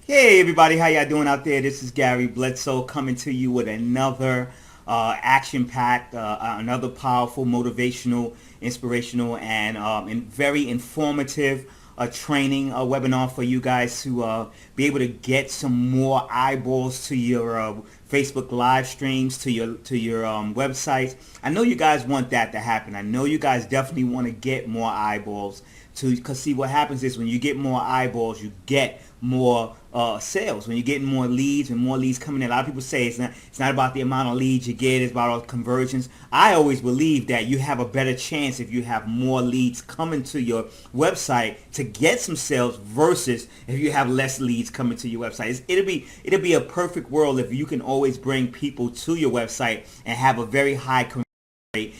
Hey everybody, how y'all doing out there? This is Gary Bledsoe coming to you with another action-packed, another powerful, motivational, inspirational, and very informative training webinar for you guys to be able to get some more eyeballs to your Facebook live streams, to your websites. I know you guys want that to happen. I know you guys definitely want to get more eyeballs because see what happens is when you get more eyeballs, you get more sales. When you're getting more leads and more leads coming in, a lot of people say it's not about the amount of leads you get, it's about all the conversions. I always believe that you have a better chance if you have more leads coming to your website to get some sales versus if you have less leads coming to your website. It'll be a perfect world if you can always bring people to your website and have a very high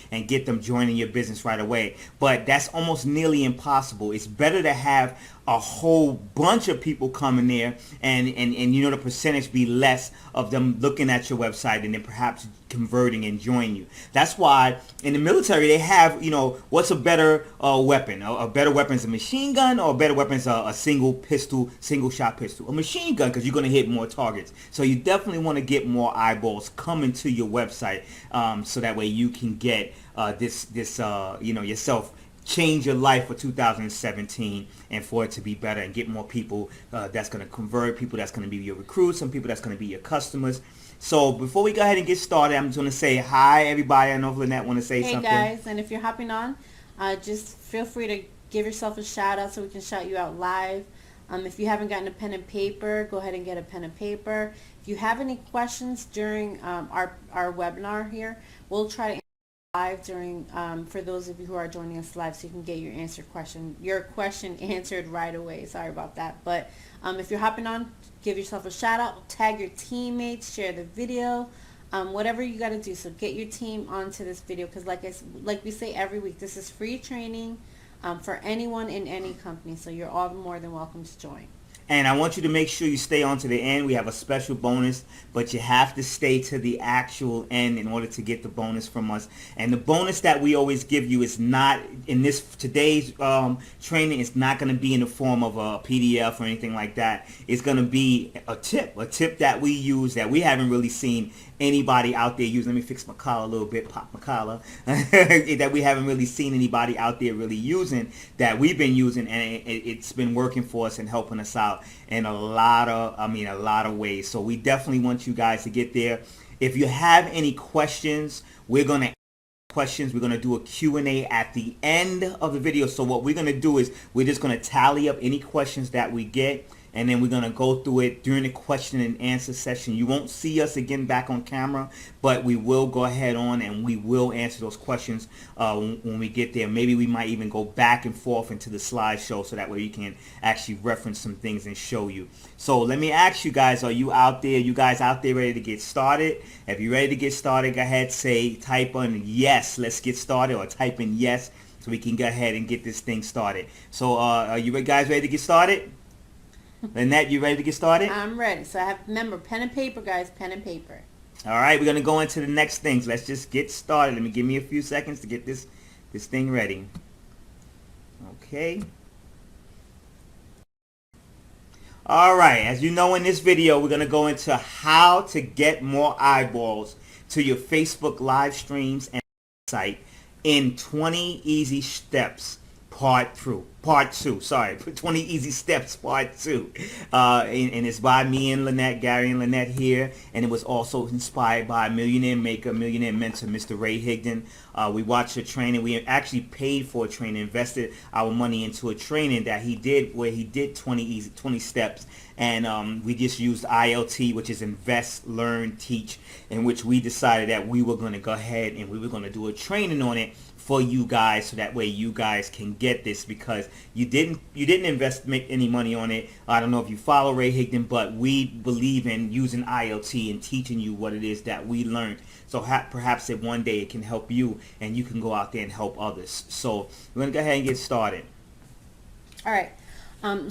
and get them joining your business right away. But that's almost nearly impossible. It's better to have a whole bunch of people coming there and you know the percentage be less of them looking at your website and then perhaps converting and joining you. That's why in the military they have, what's a better weapon? A better weapon is a machine gun, or a better weapon is a single shot pistol. A machine gun, because you're going to hit more targets. So you definitely want to get more eyeballs coming to your website, so that way you can get yourself change your life for 2017 and for it to be better and get more people that's going to convert, people that's going to be your recruits, some people that's going to be your customers. So before we go ahead and get started, I'm just going to say hi everybody. I know if Lynette want to say something. Hey guys, and if you're hopping on, just feel free to give yourself a shout out so we can shout you out live. If you haven't gotten a pen and paper, go ahead and get a pen and paper. If you have any questions during our webinar here, we'll try to answer live during for those of you who are joining us live, so you can get your question answered right away. Sorry about that. But if you're hopping on, give yourself a shout out, tag your teammates, share the video, whatever you got to do. So get your team onto this video, because like we say every week, this is free training for anyone in any company. So you're all more than welcome to join. And I want you to make sure you stay on to the end. We have a special bonus, but you have to stay to the actual end in order to get the bonus from us. And the bonus that we always give you is not in today's training. It's not going to be in the form of a PDF or anything like that. It's going to be a tip that we use that we haven't really seen anybody out there use. Let me fix my collar a little bit, pop my collar. That we haven't really seen anybody out there really using, that we've been using, and it's been working for us and helping us out in a lot of ways. So we definitely want you guys to get there. If you have any questions, we're going to do a Q&A at the end of the video. So what we're going to do is we're just going to tally up any questions that we get, and then we're going to go through it during the question and answer session. You won't see us again back on camera, but we will go ahead on and we will answer those questions when we get there. Maybe we might even go back and forth into the slideshow so that way you can actually reference some things and show you. So let me ask you guys, are you out there? You guys out there ready to get started? If you're ready to get started, go ahead, type on yes, let's get started, or type in yes so we can go ahead and get this thing started. So are you guys ready to get started? Lynette, you ready to get started? I'm ready. So remember, pen and paper, guys, pen and paper. All right, we're going to go into the next things. Let's just get started. Give me a few seconds to get this thing ready. Okay. All right, as you know, in this video, we're going to go into how to get more eyeballs to your Facebook live streams and site in 20 easy steps. Part 2, 20 easy steps, part 2. And it's by me and Lynette, Gary and Lynette here. And it was also inspired by millionaire maker, millionaire mentor, Mr. Ray Higdon. We watched a training. We actually paid for a training, invested our money into a training that he did, where he did 20 steps. And we just used ILT, which is Invest, Learn, Teach, in which we decided that we were going to go ahead and we were going to do a training on it for you guys, so that way you guys can get this, because you didn't make any money on it. I don't know if you follow Ray Higdon, but we believe in using IoT and teaching you what it is that we learned. So perhaps that one day it can help you and you can go out there and help others. So we're going to go ahead and get started. All right.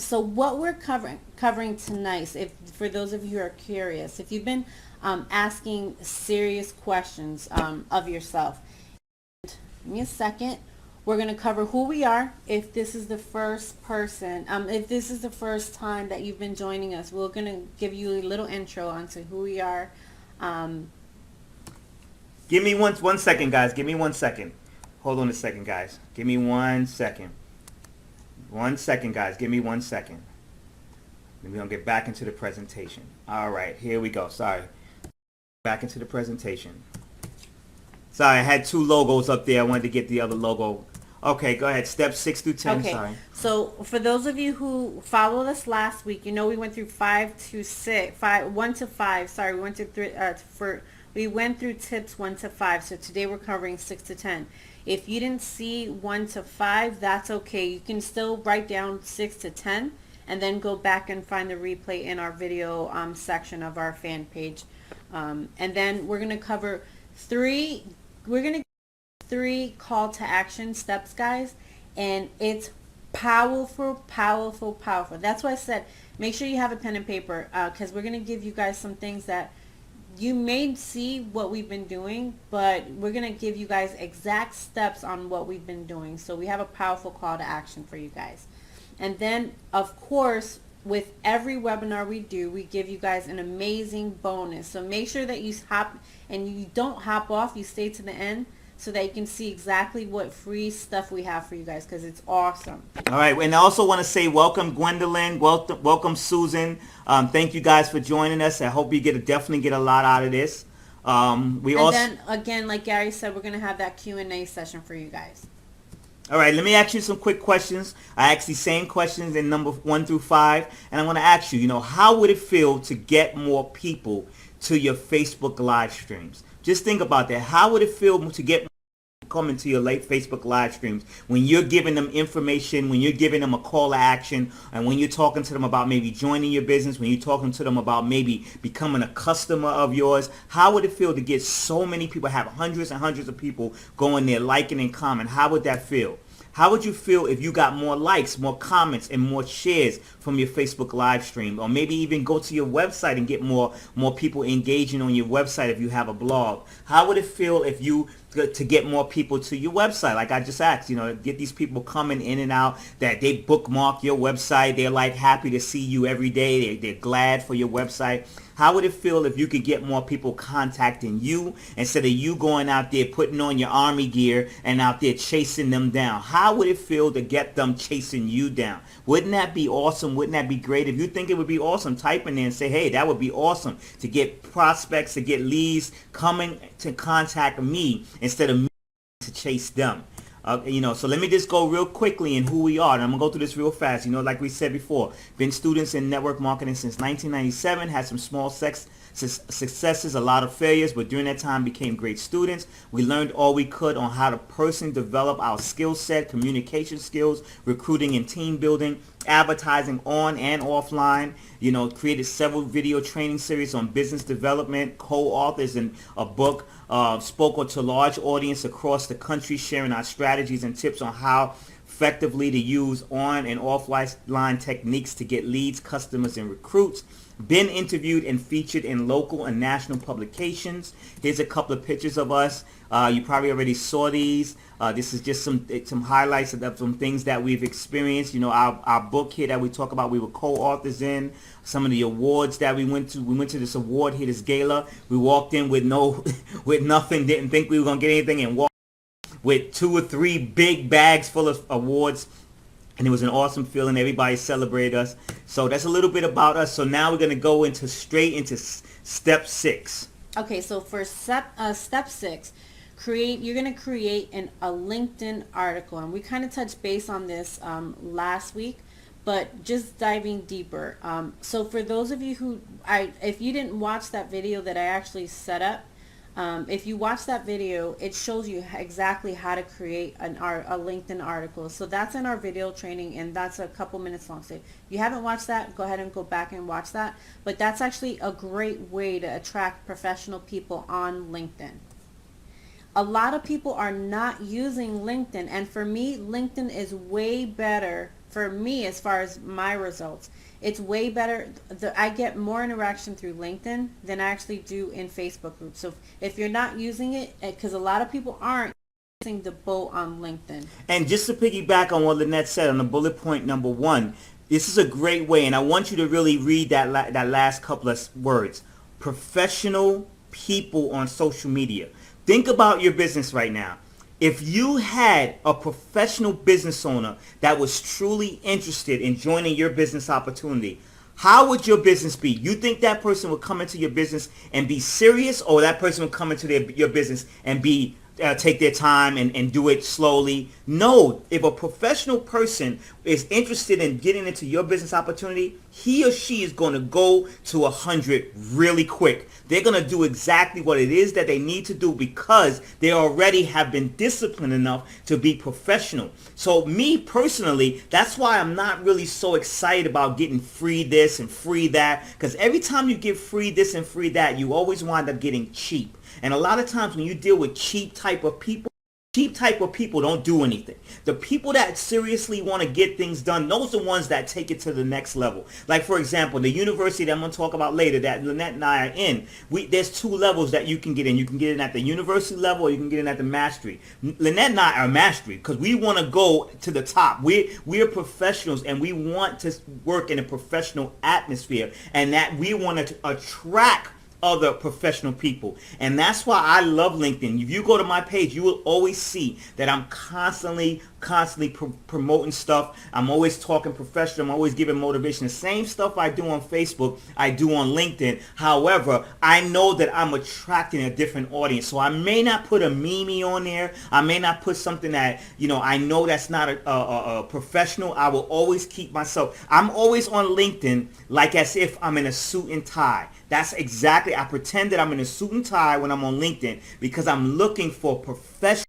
So what we're covering tonight, for those of you who are curious, if you've been asking serious questions of yourself, give me a second, We're going to cover who we are. If this is the first person, if this is the first time that you've been joining us, we're going to give you a little intro onto who we are. Give me one second, guys. Give me 1 second. Hold on a second, guys. Give me 1 second. 1 second, guys. Give me 1 second. Then we're going to get back into the presentation. All right, here we go. Sorry. Back into the presentation. Sorry, I had two logos up there. I wanted to get the other logo. Okay, go ahead. Step 6 through 10. Okay. Sorry. So for those of you who followed us last week, you know we went through 1 to 5. Sorry, we went to 3. We went through tips 1 to 5. So today we're covering 6 to 10. If you didn't see 1 to 5, that's okay. You can still write down 6 to 10, and then go back and find the replay in our video section of our fan page. And then we're gonna cover 3. We're going to 3 call to action steps, guys, and it's powerful. That's why I said make sure you have a pen and paper, because we're going to give you guys some things that you may see what we've been doing, but we're going to give you guys exact steps on what we've been doing. So we have a powerful call to action for you guys. And then, of course, with every webinar we do, we give you guys an amazing bonus. So make sure that you hop and you don't hop off, you stay to the end so that you can see exactly what free stuff we have for you guys, because it's awesome. All right, and I also want to say welcome Gwendolyn, welcome Susan. Thank you guys for joining us. I hope you definitely get a lot out of this. Then again, like Gary said, we're going to have that Q&A session for you guys. All right, let me ask you some quick questions. I asked these same questions in number 1 through 5, and I want to ask you, how would it feel to get more people to your Facebook live streams? Just think about that. How would it feel to get coming to your late Facebook live streams when you're giving them information, when you're giving them a call to action, and when you're talking to them about maybe joining your business, when you're talking to them about maybe becoming a customer of yours? How would it feel to get so many people, have hundreds and hundreds of people going there, liking and commenting? How would that feel? How would you feel if you got more likes, more comments, and more shares from your Facebook live stream? Or maybe even go to your website and get more people engaging on your website if you have a blog. How would it feel if you to get more people to your website? Like I just asked, get these people coming in and out, that they bookmark your website. They're like happy to see you every day. They're glad for your website. How would it feel if you could get more people contacting you instead of you going out there putting on your army gear and out there chasing them down? How would it feel to get them chasing you down? Wouldn't that be awesome? Wouldn't that be great? If you think it would be awesome, type in there and say, hey, that would be awesome to get prospects, to get leads coming to contact me instead of me to chase them. So let me just go real quickly in who we are. And I'm going to go through this real fast. Like we said before, been students in network marketing since 1997, had some small successes, a lot of failures, but during that time became great students. We learned all we could on how to personally develop our skill set, communication skills, recruiting and team building, advertising on and offline. Created several video training series on business development, co-authors in a book, spoke to large audience across the country, sharing our strategies and tips on how effectively to use on and offline techniques to get leads, customers, and recruits. Been interviewed and featured in local and national publications. Here's a couple of pictures of us. You probably already saw these. This is just some highlights of some things that we've experienced. Our book here that we talk about, we were co-authors in. Some of the awards that we went to. We went to this award here, this gala. We walked in with with nothing, didn't think we were going to get anything, and walked with 2 or 3 big bags full of awards. And it was an awesome feeling. Everybody celebrated us. So that's a little bit about us. So now we're going to go straight into step 6. Okay, so for step 6, you're going to create a LinkedIn article. And we kind of touched base on this last week, but just diving deeper. So for those of you if you didn't watch that video that I actually set up, if you watch that video, it shows you exactly how to create a LinkedIn article. So that's in our video training, and that's a couple minutes long. So if you haven't watched that, go ahead and go back and watch that. But that's actually a great way to attract professional people on LinkedIn. A lot of people are not using LinkedIn, and for me, LinkedIn is way better for me as far as my results. It's way better. I get more interaction through LinkedIn than I actually do in Facebook groups. So if you're not using it, because a lot of people aren't, missing the boat on LinkedIn. And just to piggyback on what Lynette said on the bullet point number 1, this is a great way, and I want you to really read that last couple of words. Professional people on social media. Think about your business right now. If you had a professional business owner that was truly interested in joining your business opportunity, how would your business be? You think that person would come into your business and be serious, or that person would come into your business and be take their time and do it slowly? No, if a professional person is interested in getting into your business opportunity, he or she is going to go to 100 really quick. They're going to do exactly what it is that they need to do because they already have been disciplined enough to be professional. So me personally, that's why I'm not really so excited about getting free this and free that, because every time you get free this and free that, you always wind up getting cheap. And a lot of times when you deal with cheap type of people don't do anything. The people that seriously want to get things done, those are the ones that take it to the next level. Like, for example, the university that I'm going to talk about later that Lynette and I are in, there's 2 levels that you can get in. You can get in at the university level, or you can get in at the mastery. Lynette and I are mastery because we want to go to the top. We're professionals, and we want to work in a professional atmosphere, and that we want to attract other professional people. And that's why I love LinkedIn. If you go to my page, you will always see that I'm constantly promoting stuff. I'm always talking professional. I'm always giving motivation. The same stuff I do on Facebook, I do on LinkedIn. However, I know that I'm attracting a different audience. So I may not put a meme on there. I may not put something that, I know that's not a professional. I will always keep myself. I'm always on LinkedIn like as if I'm in a suit and tie. That's exactly, I pretend that I'm in a suit and tie when I'm on LinkedIn because I'm looking for professional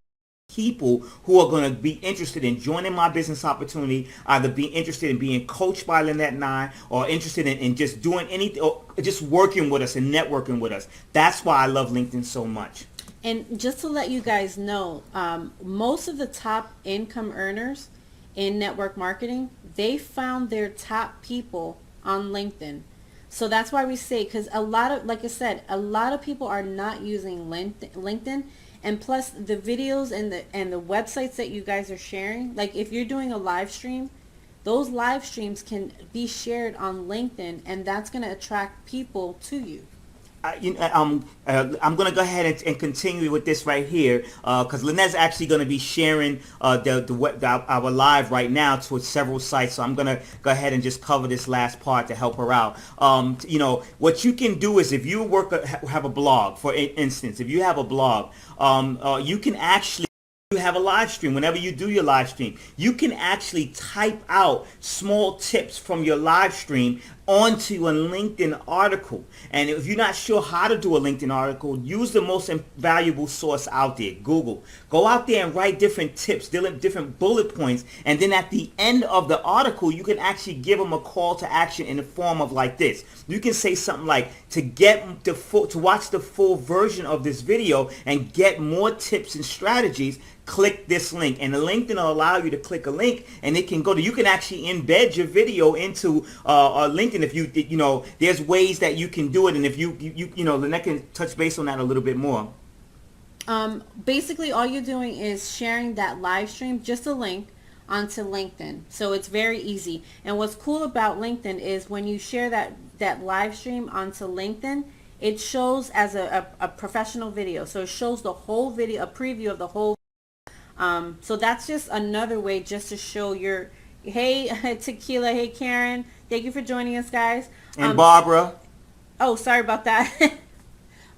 people who are going to be interested in joining my business opportunity, either be interested in being coached by Lynette and I, or interested in just doing anything, or just working with us and networking with us. That's why I love LinkedIn so much. And just to let you guys know, most of the top income earners in network marketing, they found their top people on LinkedIn. So that's why we say, because like I said, a lot of people are not using LinkedIn. And plus the videos and the websites that you guys are sharing, like if you're doing a live stream, those live streams can be shared on LinkedIn, and that's going to attract people to you. I'm going to go ahead and continue with this right here because Lynette's actually going to be sharing our live right now to several sites. So I'm going to go ahead and just cover this last part to help her out. What you can do is if you have a blog, for instance, if you have a blog, you can actually have a live stream. Whenever you do your live stream, you can actually type out small tips from your live stream onto a LinkedIn article. And if you're not sure how to do a LinkedIn article, use the most valuable source out there, Google. Go out there and write different tips, different bullet points, and then at the end of the article, you can actually give them a call to action in the form of like this. You can say something like, to watch the full version of this video and get more tips and strategies, click this link. And the link then will allow you to click a link, and it can go to, you can actually embed your video into LinkedIn. If there's ways that you can do it, and if Lynette can touch base on that a little bit more. Basically, all you're doing is sharing that live stream, just a link, onto LinkedIn. So it's very easy. And what's cool about LinkedIn is when you share that live stream onto LinkedIn, it shows as a professional video. So it shows the whole video, a preview of the whole. So that's just another way just to show your, hey, Tequila, hey, Karen, thank you for joining us, guys. And Barbara. Oh, sorry about that.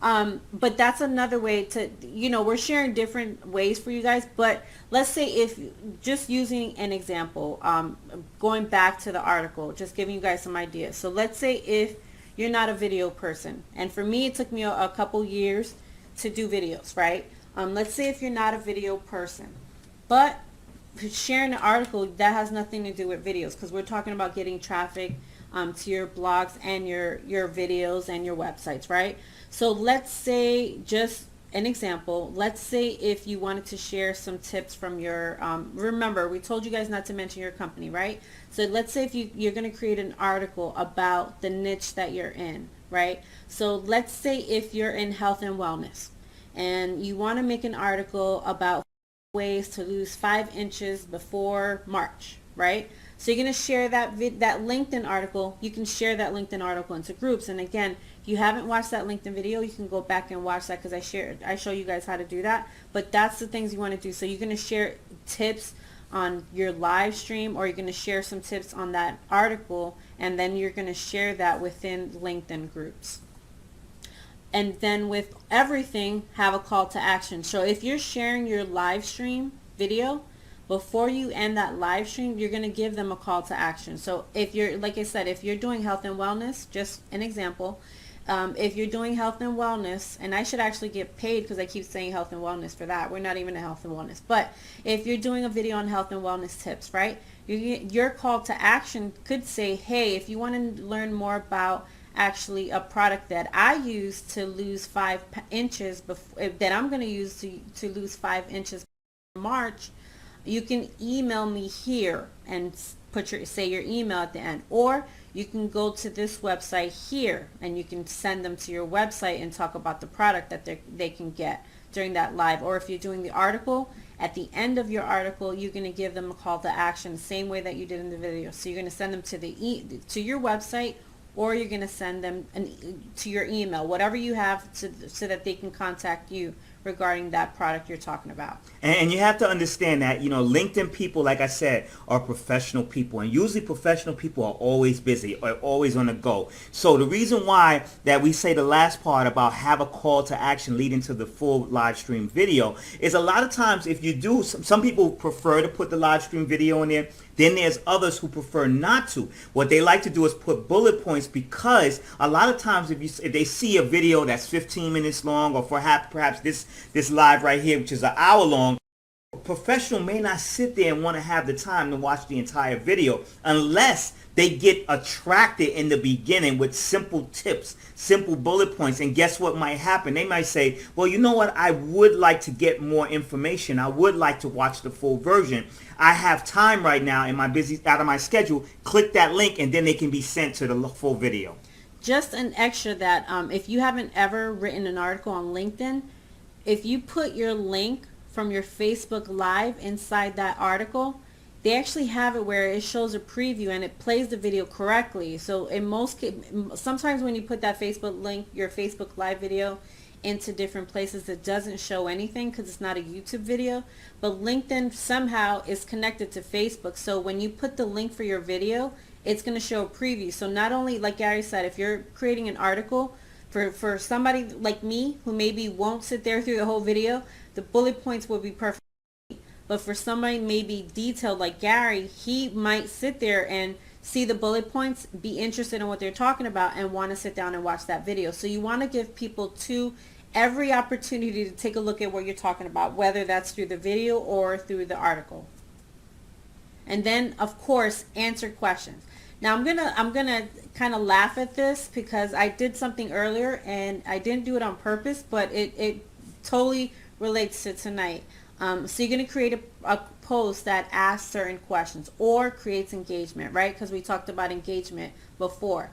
But that's another way to, we're sharing different ways for you guys. But let's say if, just using an example, going back to the article, just giving you guys some ideas. So let's say if you're not a video person, and for me, it took me a couple years to do videos, right? Let's say if you're not a video person, but sharing an article that has nothing to do with videos, because we're talking about getting traffic to your blogs and your videos and your websites, right? So let's say, just an example, let's say if you wanted to share some tips from your, remember, we told you guys not to mention your company, right? So let's say if you're going to create an article about the niche that you're in, right? So let's say if you're in health and wellness, and you want to make an article about ways to lose 5 inches before March, right? So you're going to share that LinkedIn article. You can share that LinkedIn article into groups. And again, if you haven't watched that LinkedIn video, you can go back and watch that because I show you guys how to do that. But that's the things you want to do. So you're going to share tips on your live stream, or you're going to share some tips on that article, and then you're going to share that within LinkedIn groups. And then with everything, have a call to action. So if you're sharing your live stream video, before you end that live stream, you're going to give them a call to action. So if you're, like I said, if you're doing health and wellness, just an example, if you're doing health and wellness, and I should actually get paid because I keep saying health and wellness for that. We're not even a health and wellness. But if you're doing a video on health and wellness tips, right, your call to action could say, hey, if you want to learn more about actually a product that I use to lose 5 inches, that I'm going to use to lose 5 inches in March, you can email me here and say your email at the end, or you can go to this website here and you can send them to your website and talk about the product that they can get during that live. Or if you're doing the article, at the end of your article, you're going to give them a call to action the same way that you did in the video. So you're going to send them to your website, or you're going to send them to your email, whatever you have, so that they can contact you regarding that product you're talking about. And you have to understand that, LinkedIn people, like I said, are professional people. And usually professional people are always busy, or always on the go. So the reason why that we say the last part about have a call to action leading to the full live stream video is a lot of times if you do, some people prefer to put the live stream video in there. Then there's others who prefer not to. What they like to do is put bullet points, because a lot of times if they see a video that's 15 minutes long, or perhaps this live right here, which is an hour long, a professional may not sit there and want to have the time to watch the entire video unless they get attracted in the beginning with simple tips, simple bullet points. And guess what might happen? They might say, well, you know what? I would like to get more information. I would like to watch the full version. I have time right now in my out of my schedule. Click that link, and then they can be sent to the full video. Just an extra that if you haven't ever written an article on LinkedIn, if you put your link from your Facebook Live inside that article, they actually have it where it shows a preview and it plays the video correctly. So in sometimes when you put that Facebook link, your Facebook Live video, into different places, it doesn't show anything because it's not a YouTube video. But LinkedIn somehow is connected to Facebook. So when you put the link for your video, it's going to show a preview. So not only, like Gary said, if you're creating an article for somebody like me who maybe won't sit there through the whole video, the bullet points will be perfect. But for somebody maybe detailed like Gary, he might sit there and see the bullet points, be interested in what they're talking about, and want to sit down and watch that video. So you want to give people every opportunity to take a look at what you're talking about, whether that's through the video or through the article. And then, of course, answer questions. Now I'm gonna kind of laugh at this because I did something earlier and I didn't do it on purpose, but it totally relates to tonight. So you're going to create a post that asks certain questions or creates engagement, right? Because we talked about engagement before.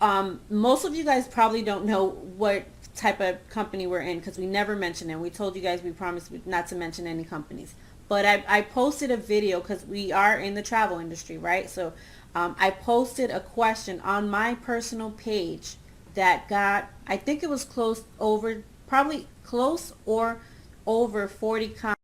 Most of you guys probably don't know what type of company we're in because we never mention it. We told you guys we promised not to mention any companies. But I posted a video because we are in the travel industry, right? So I posted a question on my personal page that got, I think it was probably close or over 40 comments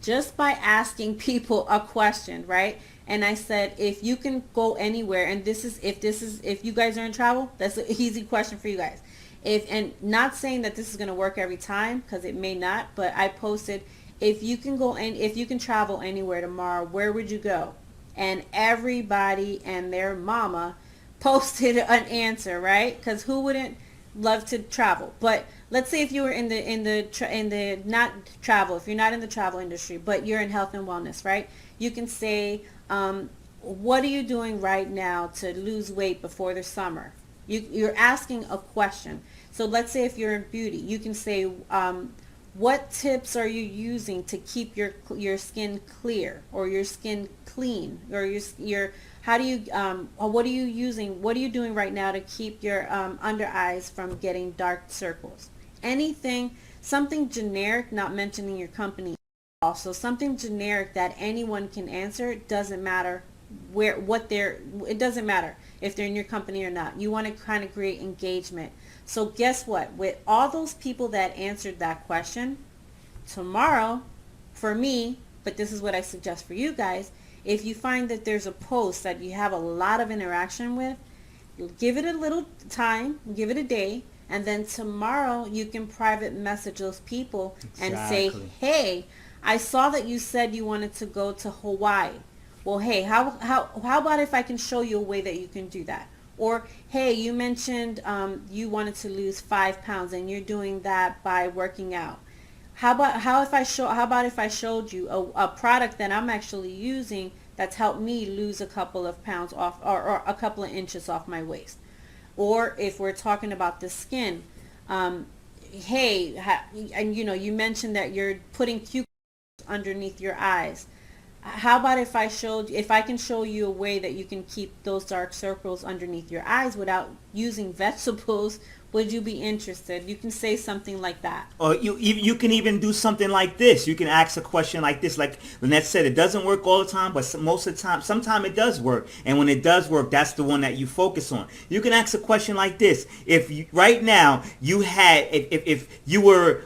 just by asking people a question, right? And I said, if you can go anywhere, and if you guys are in travel, that's an easy question for you guys. And not saying that this is going to work every time because it may not, but I posted, if you can travel anywhere tomorrow, where would you go? And everybody and their mama posted an answer, right? Because who wouldn't love to travel? But let's say if you were in the not travel, if you're not in the travel industry, but you're in health and wellness, right? You can say, what are you doing right now to lose weight before the summer? You're asking a question. So let's say if you're in beauty, you can say, what tips are you using to keep your skin clear or your skin clean, or your how do you what are you using? What are you doing right now to keep your under eyes from getting dark circles? Anything, something generic, not mentioning your company at So something generic that anyone can answer. Doesn't matter it doesn't matter if they're in your company or not. You want to kind of create engagement. So guess what? With all those people that answered that question, tomorrow, for me, but this is what I suggest for you guys, if you find that there's a post that you have a lot of interaction with, give it a little time, give it a day, and then tomorrow you can private message those people and say, hey, I saw that you said you wanted to go to Hawaii. Well, hey, how about if I can show you a way that you can do that? Or, hey, you mentioned you wanted to lose 5 pounds and you're doing that by working out. How about if I showed you a product that I'm actually using that's helped me lose a couple of pounds off, or a couple of inches off my waist? Or if we're talking about the skin, hey, and you mentioned that you're putting cucumbers underneath your eyes. How about if I can show you a way that you can keep those dark circles underneath your eyes without using vegetables? Would you be interested? You can say something like that. Or you can even do something like this. You can ask a question like this. Like Lynette said, it doesn't work all the time, but most of the time, sometimes it does work. And when it does work, that's the one that you focus on. You can ask a question like this. Right now you had, if you were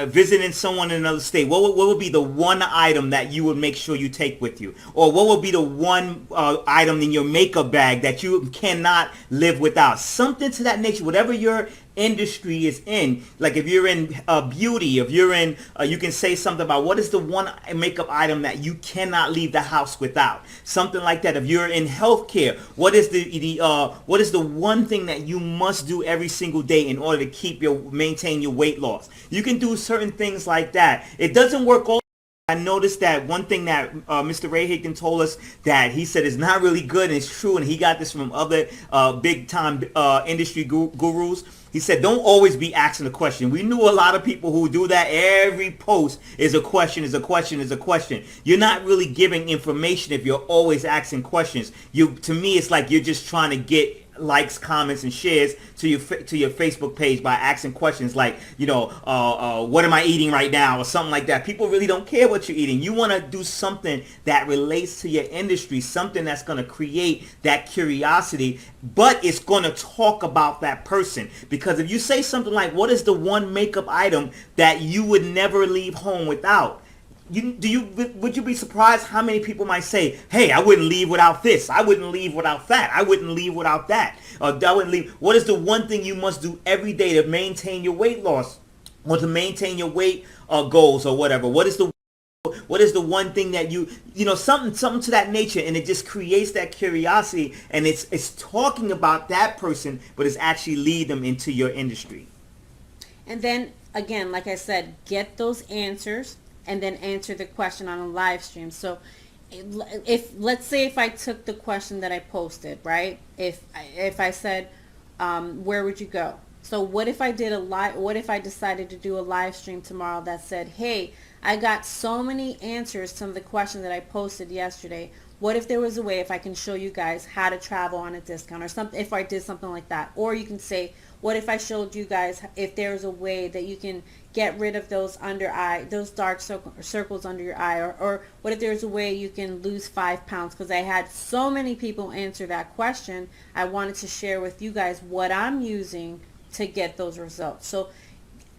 visiting someone in another state, what would be the one item that you would make sure you take with you? Or what would be the one item in your makeup bag that you cannot live without? Something to that nature. Whatever your industry is in, like if you're in beauty, if you're in you can say something about what is the one makeup item that you cannot leave the house without, something like that. If you're in healthcare, what is the one thing that you must do every single day in order to maintain your weight loss? You can do certain things like that. It doesn't work all. I noticed that one thing that Mr. Ray Higgin told us that he said is not really good, and it's true, and he got this from other big-time industry gurus. He said, don't always be asking a question. We knew a lot of people who do that. Every post is a question, is a question, is a question. You're not really giving information if you're always asking questions. To me, it's like you're just trying to get likes, comments, and shares to your Facebook page by asking questions like, what am I eating right now, or something like that. People really don't care what you're eating. You want to do something that relates to your industry, something that's going to create that curiosity, but it's going to talk about that person. Because if you say something like, what is the one makeup item that you would never leave home without? Would you be surprised how many people might say, hey, I wouldn't leave without this, I wouldn't leave without that, I wouldn't leave without that, or I wouldn't leave. What is the one thing you must do every day to maintain your weight loss, or to maintain your weight goals, or whatever? What is the one thing that something to that nature? And it just creates that curiosity, and it's talking about that person, but it's actually lead them into your industry. And then again, like I said, get those answers and then answer the question on a live stream. So let's say if I took the question that I posted, right? If I said, where would you go? So what if I decided to do a live stream tomorrow that said, hey, I got so many answers to the question that I posted yesterday. What if there was a way, if I can show you guys how to travel on a discount, or something, if I did something like that? Or you can say, what if I showed you guys if there's a way that you can get rid of those dark circles under your eye? Or what if there's a way you can lose 5 pounds? Because I had so many people answer that question, I wanted to share with you guys what I'm using to get those results. So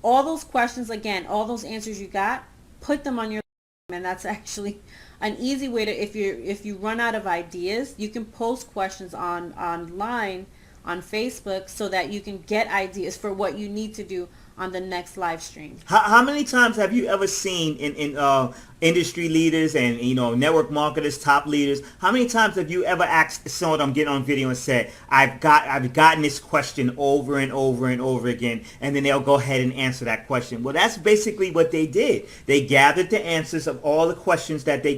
all those questions, again, all those answers you got, put them on your, and that's actually an easy way to, if you run out of ideas, you can post questions online on Facebook so that you can get ideas for what you need to do on the next live stream. How many times have you ever seen in industry leaders and network marketers, top leaders, how many times have you ever asked someone, I'm getting on video, and said, I've gotten this question over and over and over again, and then they'll go ahead and answer that question? Well, that's basically what they did. They gathered the answers of all the questions that they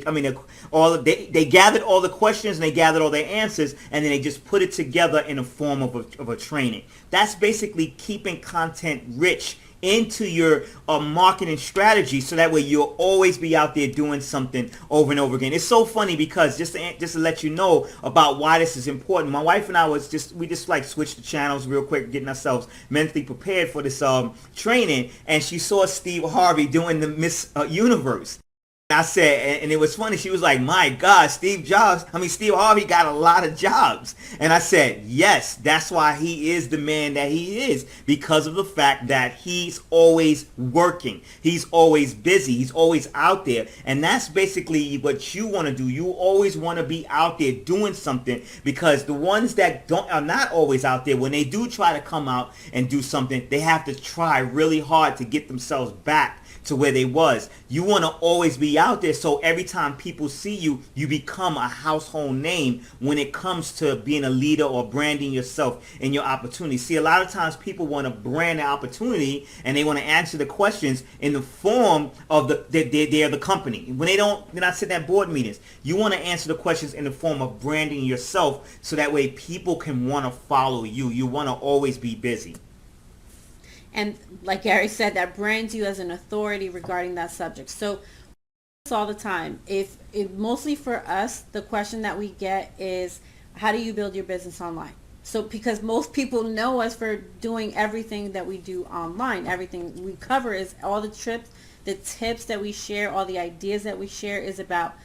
gathered all the questions, and they gathered all their answers, and then they just put it together in a form of a training. That's basically keeping content rich into your marketing strategy, so that way you'll always be out there doing something over and over again. It's so funny because just to let you know about why this is important, my wife and I we just like switched the channels real quick, getting ourselves mentally prepared for this training, and she saw Steve Harvey doing the Miss Universe. I said, and it was funny. She was like, "My God, Steve Harvey got a lot of jobs." And I said, "Yes, that's why he is the man that he is, because of the fact that he's always working. He's always busy. He's always out there." And that's basically what you want to do. You always want to be out there doing something, because the ones that are not always out there, when they do try to come out and do something, they have to try really hard to get themselves back to where they was. You want to always be out there, so every time people see you, you become a household name when it comes to being a leader or branding yourself and your opportunity. See, a lot of times people want to brand their opportunity and they want to answer the questions in the form of they're the company. When they're not sitting at board meetings, you want to answer the questions in the form of branding yourself, so that way people can want to follow you. You want to always be busy. And like Gary said, that brands you as an authority regarding that subject. So all the time, if mostly for us, the question that we get is, how do you build your business online? So because most people know us for doing everything that we do online, everything we cover is all the tips that we share, all the ideas that we share is about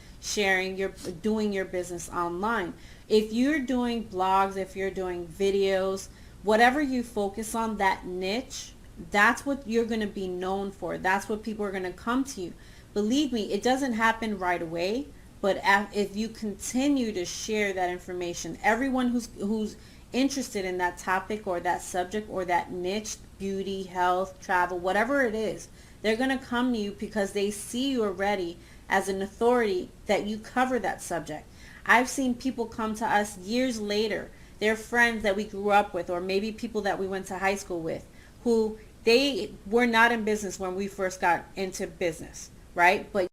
doing your business online. If you're doing blogs, if you're doing videos, whatever you focus on, that niche, that's what you're going to be known for. That's what people are going to come to you. Believe me, it doesn't happen right away, but if you continue to share that information, everyone who's interested in that topic or that subject or that niche, beauty, health, travel, whatever it is, they're going to come to you because they see you already as an authority that you cover that subject. I've seen people come to us years later, they're friends that we grew up with, or maybe people that we went to high school with, who they were not in business when we first got into business, right? But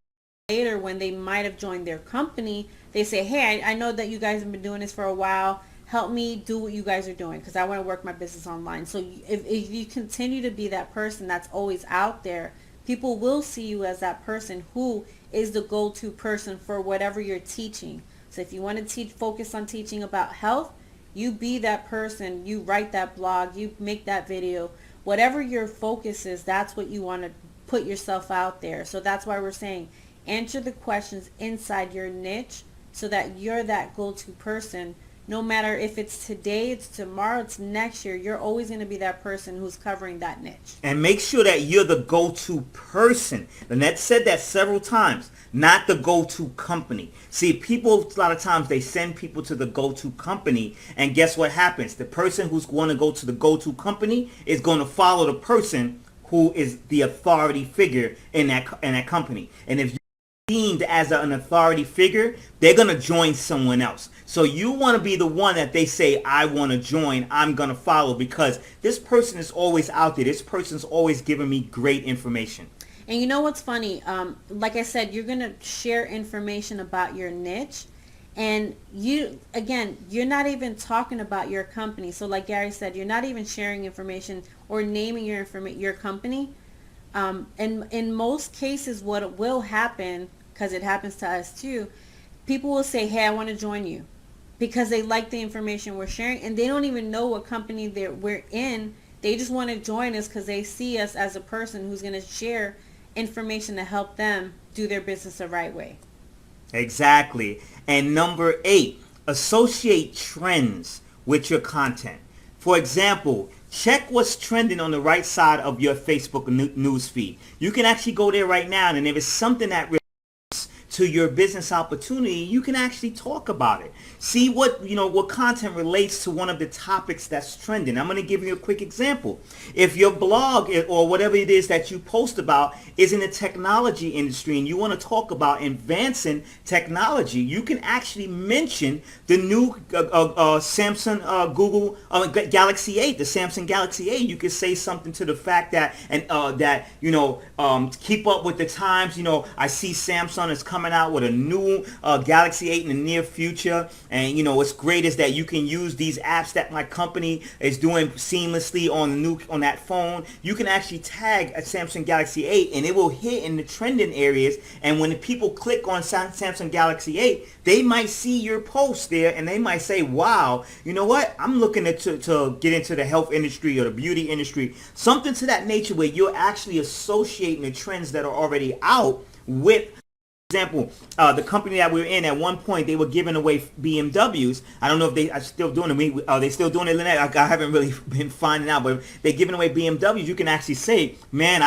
later, when they might have joined their company, they say, "Hey, I know that you guys have been doing this for a while. Help me do what you guys are doing, because I want to work my business online." So if you continue to be that person that's always out there, people will see you as that person who is the go-to person for whatever you're teaching. So if you want to focus on teaching about health, you be that person, you write that blog, you make that video. Whatever your focus is, that's what you want to put yourself out there. So that's why we're saying answer the questions inside your niche so that you're that go-to person. No matter if it's today, it's tomorrow, it's next year, you're always going to be that person who's covering that niche. And make sure that you're the go-to person. Lynette said that several times, not the go-to company. See, people, a lot of times they send people to the go-to company, and guess what happens? The person who's going to go to the go-to company is going to follow the person who is the authority figure in that company. And if deemed as an authority figure, they're going to join someone else. So you want to be the one that they say, "I want to join, I'm going to follow," because this person is always out there. This person's always giving me great information. And you know what's funny? Like I said, you're going to share information about your niche, and you're not even talking about your company. So like Gary said, you're not even sharing information or naming your company. And in most cases, what will happen, because it happens to us too, people will say, "Hey, I want to join you," because they like the information we're sharing, and they don't even know what company we're in. They just want to join us because they see us as a person who's going to share information to help them do their business the right way. Exactly. And number 8, associate trends with your content. For example, check what's trending on the right side of your Facebook news feed. You can actually go there right now, and if it's something that relates to your business opportunity, you can actually talk about it. See what content relates to one of the topics that's trending. I'm going to give you a quick example. If your blog or whatever it is that you post about is in the technology industry and you want to talk about advancing technology, you can actually mention the new Samsung Galaxy 8, the Samsung Galaxy 8. You can say something to the fact that keep up with the times. I see Samsung is coming out with a new Galaxy 8 in the near future, and what's great is that you can use these apps that my company is doing seamlessly on that phone. You can actually tag a Samsung Galaxy 8 and it will hit in the trending areas, and when the people click on Samsung Galaxy 8, they might see your post there and they might say, "Wow, you know what, I'm looking to get into the health industry or the beauty industry," something to that nature, where you're actually associating the trends that are already out with Example, the company that we were in at one point, they were giving away BMWs. I don't know if they are still doing it. Are they still doing it, Lynette? I haven't really been finding out, but they're giving away BMWs. You can actually say, man,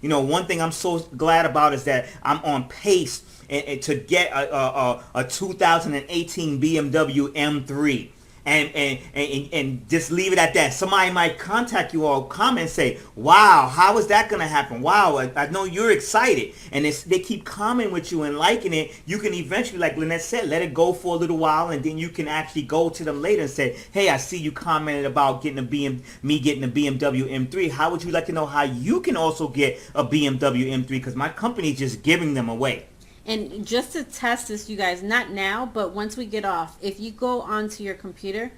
one thing I'm so glad about is that I'm on pace to get a 2018 BMW M3. And just leave it at that. Somebody might contact you or comment and say, wow, how is that going to happen? Wow, I know you're excited. And they keep commenting with you and liking it. You can eventually, like Lynette said, let it go for a little while, and then you can actually go to them later and say, hey, I see you commented about getting me getting a BMW M3. How would you like to know how you can also get a BMW M3? Because my company is just giving them away. And just to test this, you guys, not now, but once we get off, if you go onto your computer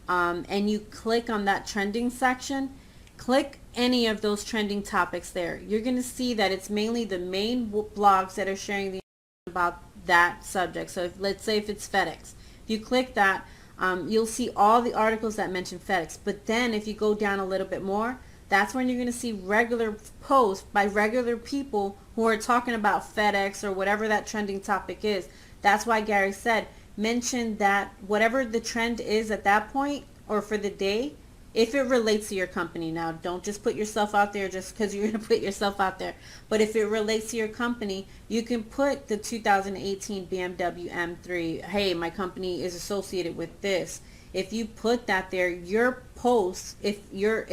and you click on that trending section, click any of those trending topics there. You're going to see that it's mainly the main blogs that are sharing the information about that subject. So let's say if it's FedEx. If you click that, you'll see all the articles that mention FedEx. But then if you go down a little bit more, that's when you're going to see regular posts by regular people who are talking about FedEx or whatever that trending topic is. That's why Gary said, mention that whatever the trend is at that point or for the day, if it relates to your company. Now, don't just put yourself out there just because you're going to put yourself out there. But if it relates to your company, you can put the 2018 BMW M3. Hey, my company is associated with this. If you put that there, your post, if your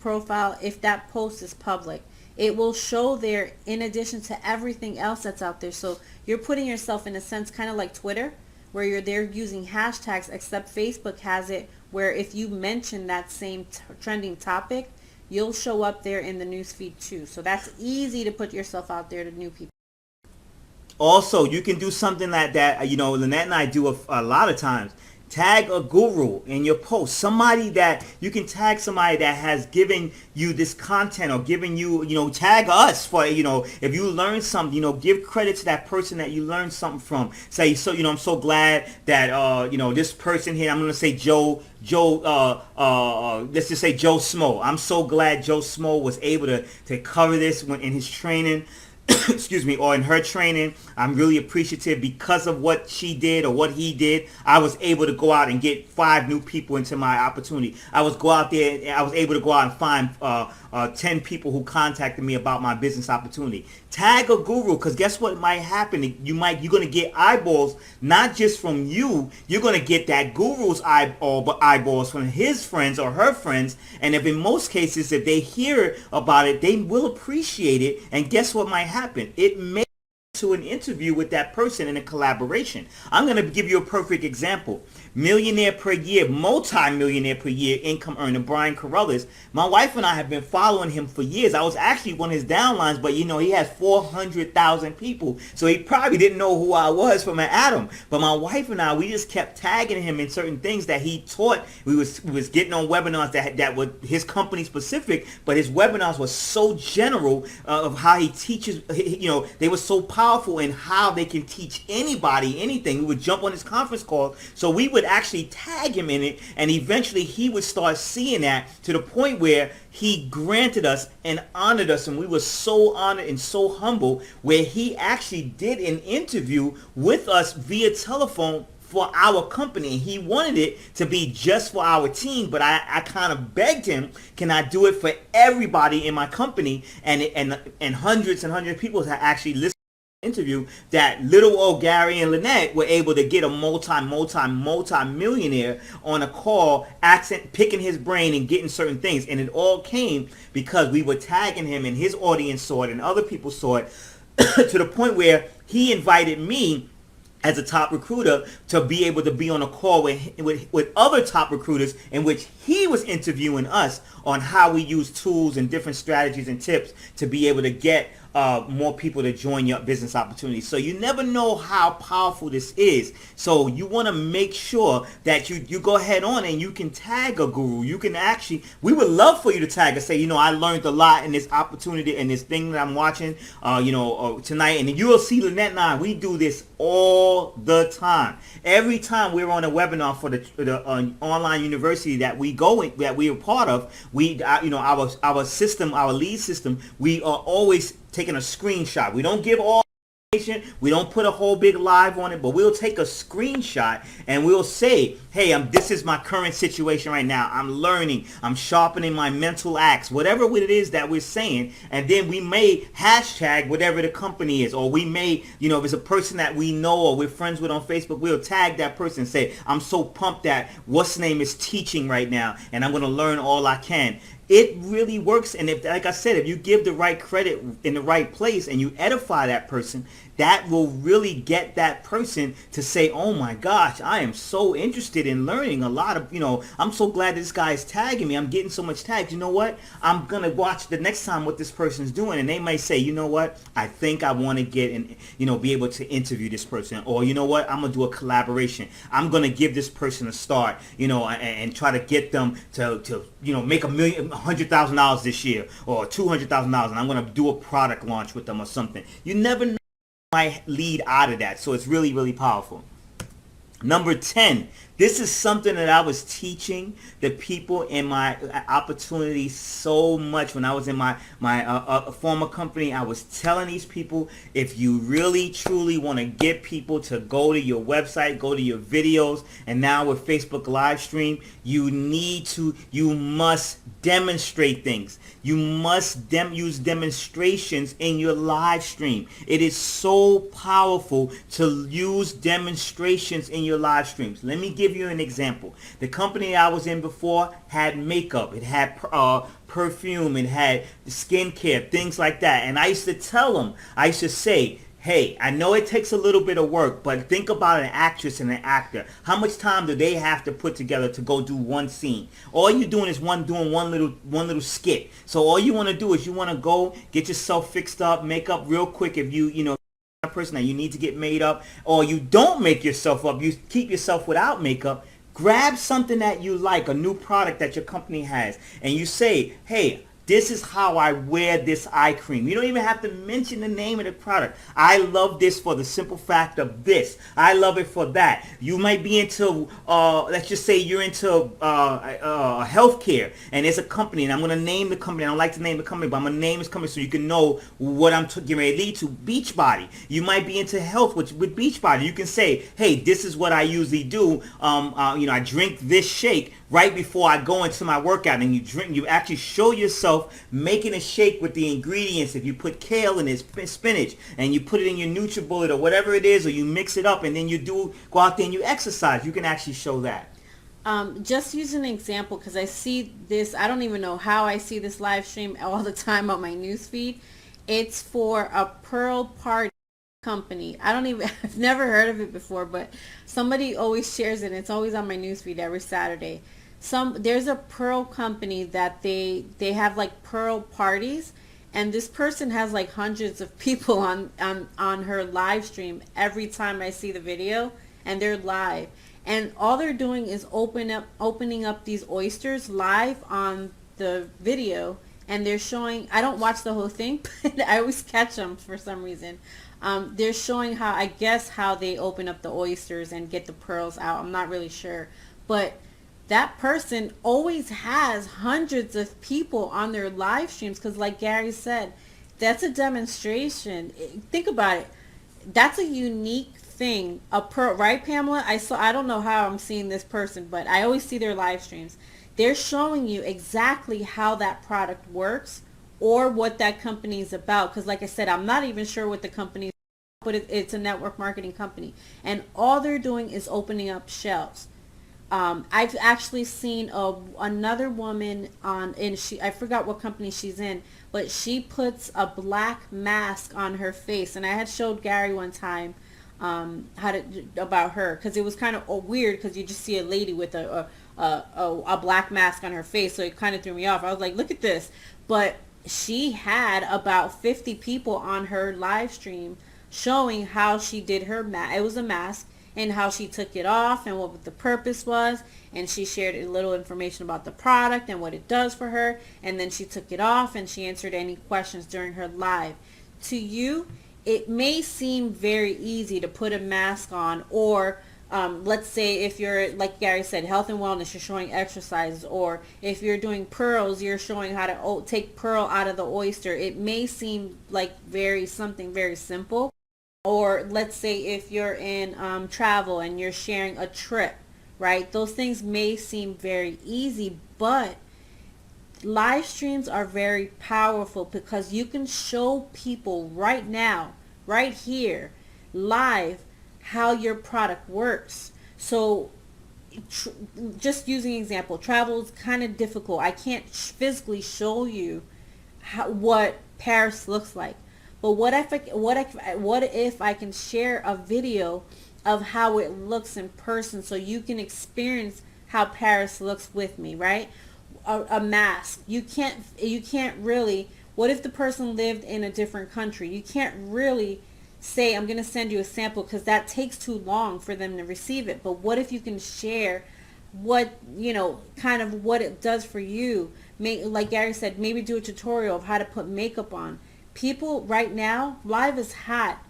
profile, if that post is public, it will show there in addition to everything else that's out there. So you're putting yourself in a sense kind of like Twitter, where you're there using hashtags, except Facebook has it where if you mention that same trending topic, you'll show up there in the newsfeed too. So that's easy to put yourself out there to new people. Also, you can do something like that, Lynette and I do a lot of times. Tag a guru in your post. Somebody that you can tag, somebody that has given you this content or given you, tag us for, if you learn something, give credit to that person that you learned something from. Say, so, I'm so glad that, this person here, I'm going to say let's just say Joe Smo. I'm so glad Joe Smo was able to cover this in his training. Excuse me, or in her training. I'm really appreciative because of what she did or what he did. I was able to go out and get 5 new people into my opportunity. I was able to go out and find 10 people who contacted me about my business opportunity. Tag a guru, because guess what might happen? You're going to get eyeballs, not just from you. You're going to get that guru's eyeballs from his friends or her friends. And if in most cases, if they hear about it, they will appreciate it. And guess what might happen? It may to an interview with that person in a collaboration. I'm going to give you a perfect example. Millionaire per year, multi-millionaire per year income earner Brian Carruthers. My wife and I have been following him for years. I was actually one of his downlines, but he has 400,000 people, so he probably didn't know who I was from an atom. But my wife and I, we just kept tagging him in certain things that he taught. We was getting on webinars that were his company specific, but his webinars were so general of how he teaches. They were so powerful in how they can teach anybody anything. We would jump on his conference call, so we would actually tag him in it, and eventually he would start seeing that to the point where he granted us and honored us, and we were so honored and so humble where he actually did an interview with us via telephone for our company. He wanted it to be just for our team, but I kind of begged him, can I do it for everybody in my company? And hundreds and hundreds of people have actually listened interview that little old Gary and Lynette were able to get a multi-millionaire on a call, picking his brain and getting certain things. And it all came because we were tagging him and his audience saw it and other people saw it to the point where he invited me as a top recruiter to be able to be on a call with other top recruiters in which he was interviewing us on how we use tools and different strategies and tips to be able to get more people to join your business opportunities. So you never know how powerful this is. So you want to make sure that you go ahead on and you can tag a guru. You can actually, we would love for you to tag us, say, I learned a lot in this opportunity and this thing that I'm watching, tonight. And you will see Lynette and I, we do this all the time. Every time we're on a webinar for the online university that we are part of, our system, our lead system, we are always taking a screenshot. We don't give all We don't put a whole big live on it, but we'll take a screenshot and we'll say, hey, this is my current situation right now. I'm learning. I'm sharpening my mental axe, whatever it is that we're saying. And then we may hashtag whatever the company is, or we may, if it's a person that we know or we're friends with on Facebook, we'll tag that person and say, I'm so pumped that what's name is teaching right now and I'm going to learn all I can. It really works. And if, like I said, if you give the right credit in the right place and you edify that person, that will really get that person to say, oh my gosh, I am so interested in learning a lot of, I'm so glad this guy is tagging me. I'm getting so much tags. You know what? I'm going to watch the next time what this person's doing. And they might say, you know what? I think I want to get and, be able to interview this person. Or, you know what? I'm going to do a collaboration. I'm going to give this person a start, and try to get them to make $100,000 this year or $200,000. And I'm going to do a product launch with them or something. You never know. Might lead out of that. So it's really, really powerful. Number 10, this is something that I was teaching the people in my opportunity so much when I was in my former company. I was telling these people, if you really truly want to get people to go to your website, go to your videos, and now with Facebook live stream, you must demonstrate things. You must use demonstrations in your live stream. It is so powerful to use demonstrations in your live streams. Let me give you an example. The company I was in before had makeup. It had perfume. It had skincare, things like that. And I used to tell them, I used to say, hey, I know it takes a little bit of work, but think about an actress and an actor. How much time do they have to put together to go do one scene? All you're doing is doing one little skit. So all you want to do is you want to go get yourself fixed up, make up real quick if a person that you need to get made up, or you don't make yourself up, you keep yourself without makeup. Grab something that you like, a new product that your company has, and you say, hey, this is how I wear this eye cream. You don't even have to mention the name of the product. I love this for the simple fact of this. I love it for that. You might be into, let's just say you're into healthcare, and it's a company, and I'm going to name the company. I don't like to name the company, but I'm going to name this company so you can know what I'm getting ready to lead to. Beachbody. You might be into health with Beachbody. You can say, hey, this is what I usually do. I drink this shake right before I go into my workout, and you actually show yourself making a shake with the ingredients. If you put kale in it, spinach, and you put it in your NutriBullet or whatever it is, or you mix it up, and then you go out there and you exercise, you can actually show that. Just use an example, because I see this, I don't even know how I see this live stream all the time on my newsfeed. It's for a pearl party company. I've never heard of it before, but somebody always shares it, and it's always on my newsfeed every Saturday. There's a pearl company that they have like pearl parties, and this person has like hundreds of people on her live stream every time I see the video, and they're live, and all they're doing is opening up these oysters live on the video, and they're showing, I don't watch the whole thing, but I always catch them for some reason. They're showing how they open up the oysters and get the pearls out. I'm not really sure, but that person always has hundreds of people on their live streams, because like Gary said, that's a demonstration. Think about it. That's a unique thing. A pearl, right, Pamela? I don't know how I'm seeing this person, but I always see their live streams. They're showing you exactly how that product works or what that company is about. Because like I said, I'm not even sure what the company is, but it's a network marketing company. And all they're doing is opening up shelves. I've actually seen another woman I forgot what company she's in, but she puts a black mask on her face, and I had showed Gary one time about her, because it was kind of weird, because you just see a lady with a black mask on her face, so it kind of threw me off. I was like, look at this. But she had about 50 people on her live stream showing how she did her mask. It was a mask, and how she took it off and what the purpose was, and she shared a little information about the product and what it does for her, and then she took it off and she answered any questions during her live. To you, it may seem very easy to put a mask on, or let's say if you're, like Gary said, health and wellness, you're showing exercises, or if you're doing pearls, you're showing how to take pearl out of the oyster. It may seem like something very simple, Or let's say if you're in travel and you're sharing a trip, right? Those things may seem very easy, but live streams are very powerful because you can show people right now, right here, live, how your product works. So tr- just using an example, travel is kind of difficult. I can't physically show you what Paris looks like. But what if I can share a video of how it looks in person so you can experience how Paris looks with me, right? A mask. You can't really, what if the person lived in a different country? You can't really say, I'm going to send you a sample, because that takes too long for them to receive it. But what if you can share what, kind of what it does for you? Like Gary said, maybe do a tutorial of how to put makeup on. People right now, live is hot.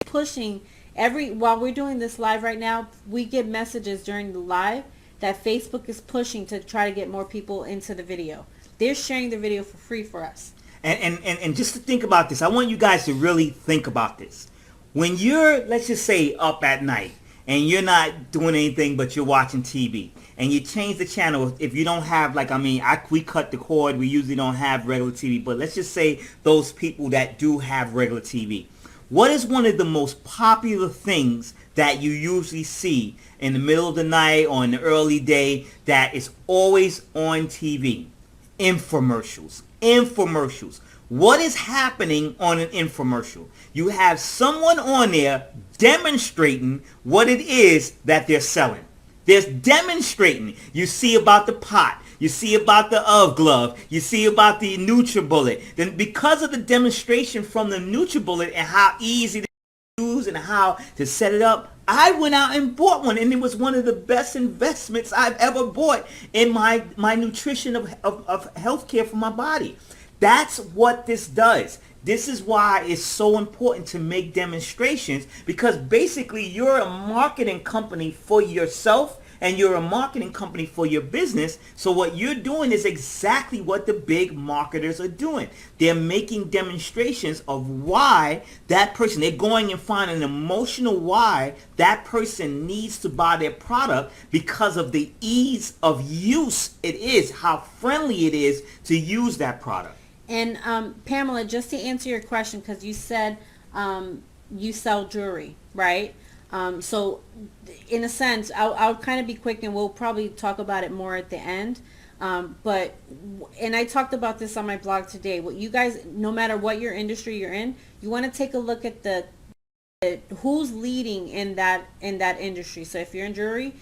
Pushing while we're doing this live right now, we get messages during the live that Facebook is pushing to try to get more people into the video. They're sharing the video for free for us. And just to think about this, I want you guys to really think about this. When you're, let's just say, up at night and you're not doing anything but you're watching TV and you change the channel, if you don't have, we cut the cord, we usually don't have regular TV, but let's just say those people that do have regular TV. What is one of the most popular things that you usually see in the middle of the night or in the early day that is always on TV? Infomercials. Infomercials. What is happening on an infomercial? You have someone on there demonstrating what it is that they're selling. There's demonstrating. You see about the pot. You see about the UV glove. You see about the NutriBullet. Then because of the demonstration from the NutriBullet and how easy to use and how to set it up, I went out and bought one, and it was one of the best investments I've ever bought in my nutrition of healthcare for my body. That's what this does. This is why it's so important to make demonstrations, because basically you're a marketing company for yourself and you're a marketing company for your business. So what you're doing is exactly what the big marketers are doing. They're making demonstrations of why that person, they're going and finding an emotional why that person needs to buy their product because of the ease of use it is, how friendly it is to use that product. And Pamela, just to answer your question, because you said you sell jewelry, right? So in a sense, I'll kind of be quick and we'll probably talk about it more at the end. And I talked about this on my blog today. What you guys, no matter what your industry you're in, you want to take a look at who's leading in that industry. So if you're in jewelry,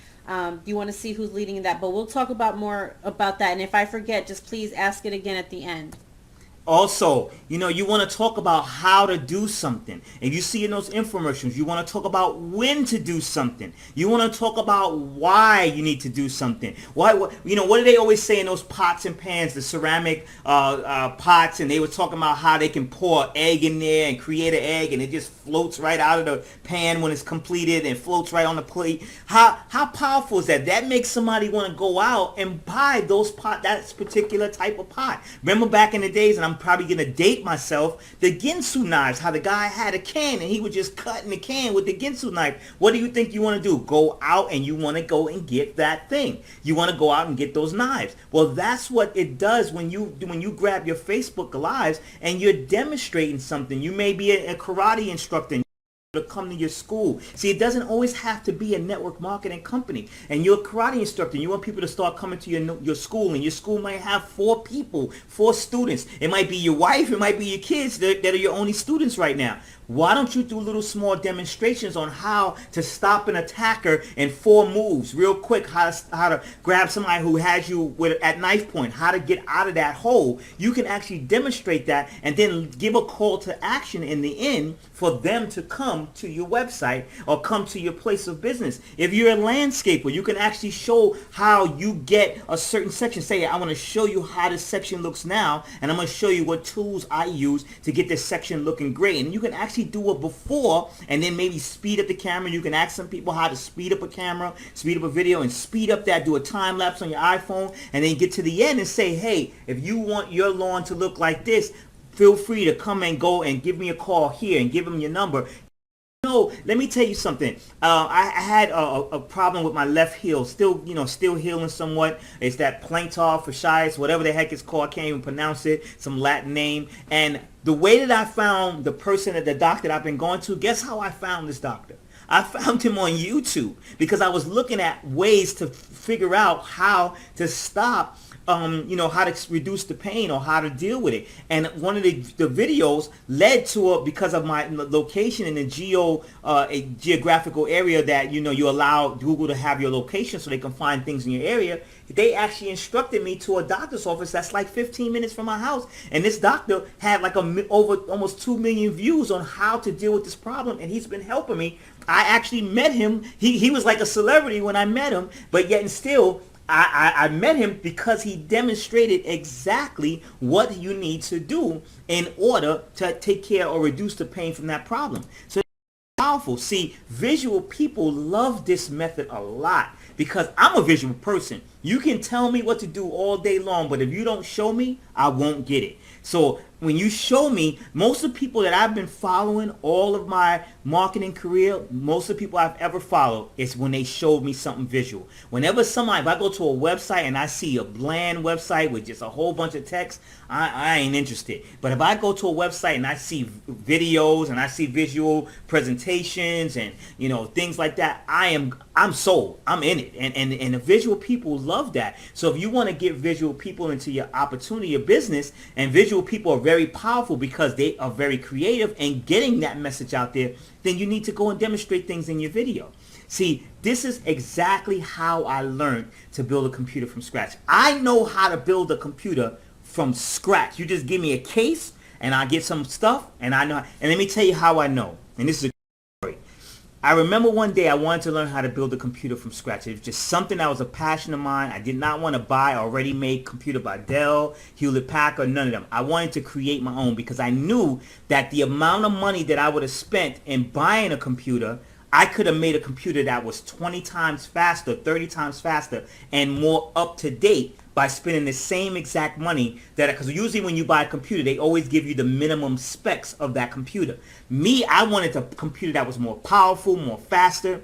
you want to see who's leading in that. But we'll talk about more about that. And if I forget, just please ask it again at the end. Also, you want to talk about how to do something. If you see in those infomercials, you want to talk about when to do something. You want to talk about why you need to do something. What do they always say in those pots and pans, the ceramic pots, and they were talking about how they can pour egg in there and create an egg, and it just floats right out of the pan when it's completed and floats right on the plate. How powerful is that? That makes somebody want to go out and buy that particular type of pot. Remember back in the days, and I'm probably going to date myself, the Ginsu knives, how the guy had a can and he would just cut in the can with the Ginsu knife. What do you think you want to do? Go out and you want to go and get that thing. You want to go out and get those knives. Well, that's what it does when you grab your Facebook Lives and you're demonstrating something. You may be a karate instructor to come to your school. See, it doesn't always have to be a network marketing company. And you're a karate instructor and you want people to start coming to your school, and your school might have 4 students. It might be your wife, it might be your kids that are your only students right now. Why don't you do little small demonstrations on how to stop an attacker in 4 moves real quick, how to grab somebody who has you at knife point, how to get out of that hole. You can actually demonstrate that and then give a call to action in the end for them to come to your website or come to your place of business. If you're a landscaper, you can actually show how you get a certain section. Say, I want to show you how this section looks now, and I'm going to show you what tools I use to get this section looking great. And you can actually do it before and then maybe speed up the camera. You can ask some people how to speed up a camera, speed up a video, and speed up that, do a time lapse on your iPhone, and then get to the end and say, hey, if you want your lawn to look like this, feel free to come and go and give me a call here, and give them your number. know, let me tell you something. I had a problem with my left heel, still healing somewhat. It's that plantar fasciitis, whatever the heck it's called. I can't even pronounce it. Some Latin name. And the way that I found the person at the doctor that I've been going to, guess how I found this doctor? I found him on YouTube because I was looking at ways to figure out how to stop, how to reduce the pain or how to deal with it. And one of the videos led to because of my location in the geographical area that, you allow Google to have your location so they can find things in your area. They actually instructed me to a doctor's office that's like 15 minutes from my house. And this doctor had like over almost 2 million views on how to deal with this problem. And he's been helping me. I actually met him. He was like a celebrity when I met him, but yet and still, I met him because he demonstrated exactly what you need to do in order to take care or reduce the pain from that problem. So it's powerful. See, visual people love this method a lot because I'm a visual person. You can tell me what to do all day long, but if you don't show me, I won't get it. So when you show me, most of the people that I've been following all of my marketing career, most of the people I've ever followed, is when they showed me something visual. Whenever if I go to a website and I see a bland website with just a whole bunch of text, I ain't interested. But if I go to a website and I see videos and I see visual presentations and things like that, I'm sold. I'm in it. And the visual people love that. So if you want to get visual people into your opportunity, your business, and visual people are very powerful because they are very creative and getting that message out there, then you need to go and demonstrate things in your video. See, this is exactly how I learned to build a computer from scratch. I know how to build a computer from scratch. You just give me a case and I get some stuff and I know. And let me tell you how I know. And this is a story. I remember one day I wanted to learn how to build a computer from scratch. It was just something that was a passion of mine. I did not want to buy a ready-made computer by Dell, Hewlett-Packard, none of them. I wanted to create my own because I knew that the amount of money that I would have spent in buying a computer, I could have made a computer that was 20 times faster, 30 times faster, and more up to date by spending the same exact money because usually when you buy a computer, they always give you the minimum specs of that computer. Me, I wanted a computer that was more powerful, more faster,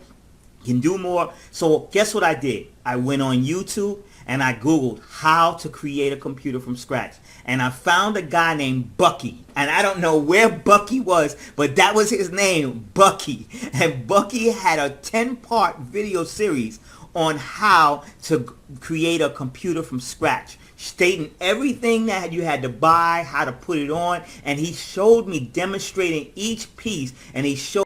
can do more. So guess what I did? I went on YouTube and I Googled how to create a computer from scratch. And I found a guy named Bucky. And I don't know where Bucky was, but that was his name, Bucky. And Bucky had a 10-part video series on how to create a computer from scratch, stating everything that you had to buy, how to put it on, and he showed me demonstrating each piece, and he showed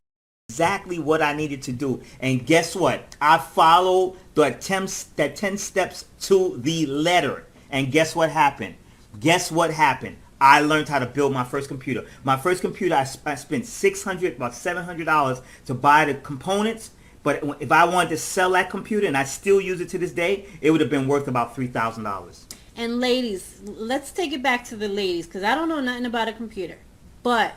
exactly what I needed to do. And guess what? I followed that 10 steps to the letter. And guess what happened? Guess what happened? I learned how to build my first computer. My first computer, I spent about $700 to buy the components. But if I wanted to sell that computer, and I still use it to this day, it would have been worth about $3,000. And ladies, let's take it back to the ladies, because I don't know nothing about a computer. But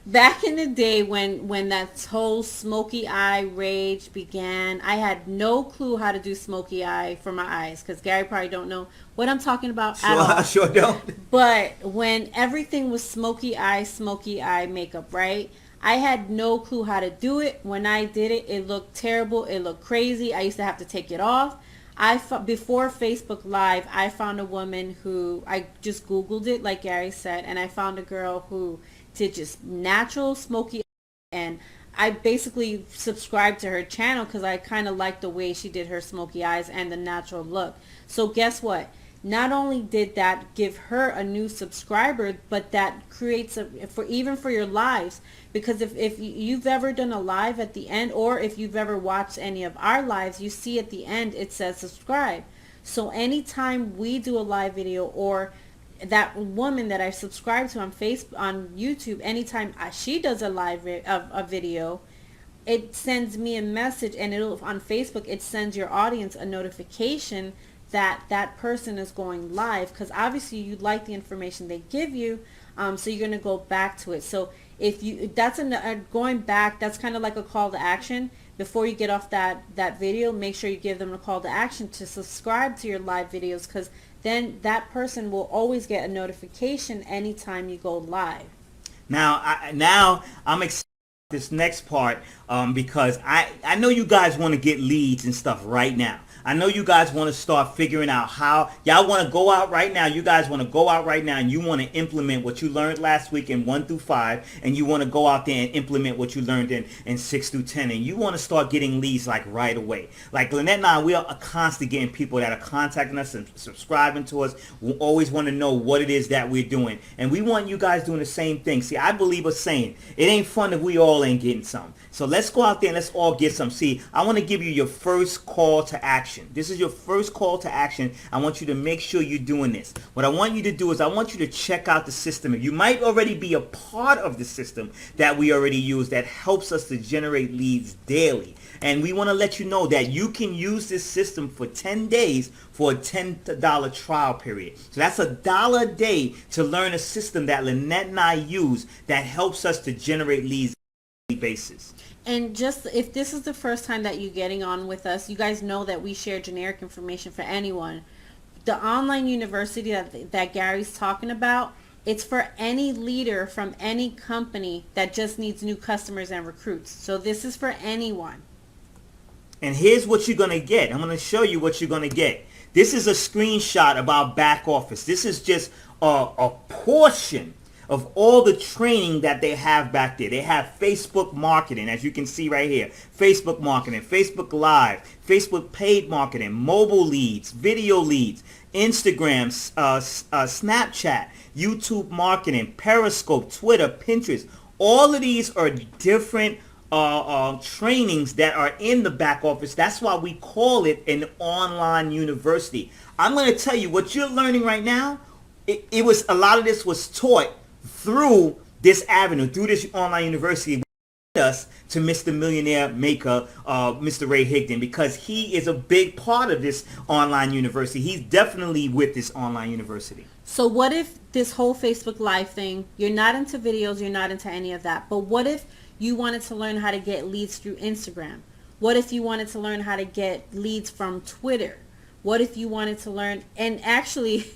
back in the day when that whole smoky eye rage began, I had no clue how to do smoky eye for my eyes, because Gary probably don't know what I'm talking about at all. I sure don't. But when everything was smoky eye makeup, right? I had no clue how to do it. When I did it, it looked terrible. It looked crazy. I used to have to take it off. Before Facebook Live, I found a woman who, I just Googled it, like Gary said, and I found a girl who did just natural smoky, and I basically subscribed to her channel because I kind of liked the way she did her smoky eyes and the natural look. So guess what? Not only did that give her a new subscriber, but that creates even for your lives. Because if you've ever done a live at the end, or if you've ever watched any of our lives, you see at the end it says subscribe. So anytime we do a live video, or that woman that I subscribe to on YouTube, anytime she does a live video, it sends me a message, and on Facebook it sends your audience a notification that person is going live, because obviously you like the information they give you, so you're going to go back to it. So if you going back, that's kind of like a call to action. Before you get off that video, make sure you give them a call to action to subscribe to your live videos, because then that person will always get a notification anytime you go live. Now I'm excited this next part because I know you guys want to get leads and stuff right now. I know you guys want to start figuring out how y'all want to go out right now. You guys want to go out right now and you want to implement what you learned last week in 1 through 5, and you want to go out there and implement what you learned in 6 through 10, and you want to start getting leads like right away. Like Lynette and I, we are constantly getting people that are contacting us and subscribing to us. We always want to know what it is that we're doing, and we want you guys doing the same thing. See, I believe a saying, it ain't fun if we all ain't getting some. So let's go out there and let's all get some. See, I want to give you your first call to action. This is your first call to action. I want you to make sure you're doing this. What I want you to do is I want you to check out the system. You might already be a part of the system that we already use that helps us to generate leads daily. And we want to let you know that you can use this system for 10 days for a $10 trial period. So that's $1 a day to learn a system that Lynette and I use that helps us to generate leads on a daily basis. And just if this is the first time that you're getting on with us, you guys know that we share generic information for anyone. The online university that Gary's talking about, it's for any leader from any company that just needs new customers and recruits. So this is for anyone. And here's what you're going to get. I'm going to show you what you're going to get. This is a screenshot of our back office. This is just a portion of all the training that they have back there. They have Facebook marketing, as you can see right here. Facebook marketing, Facebook Live, Facebook paid marketing, mobile leads, video leads, Instagram, Snapchat, YouTube marketing, Periscope, Twitter, Pinterest. All of these are different trainings that are in the back office. That's why we call it an online university. I'm going to tell you what you're learning right now. It was a lot of this was taught through this avenue, through this online university, us to Mr. Millionaire Maker, Mr. Ray Higdon, because he is a big part of this online university. He's definitely with this online university. So what if this whole Facebook Live thing, you're not into videos, you're not into any of that, but what if you wanted to learn how to get leads through Instagram? What if you wanted to learn how to get leads from Twitter? What if you wanted to learn, and actually,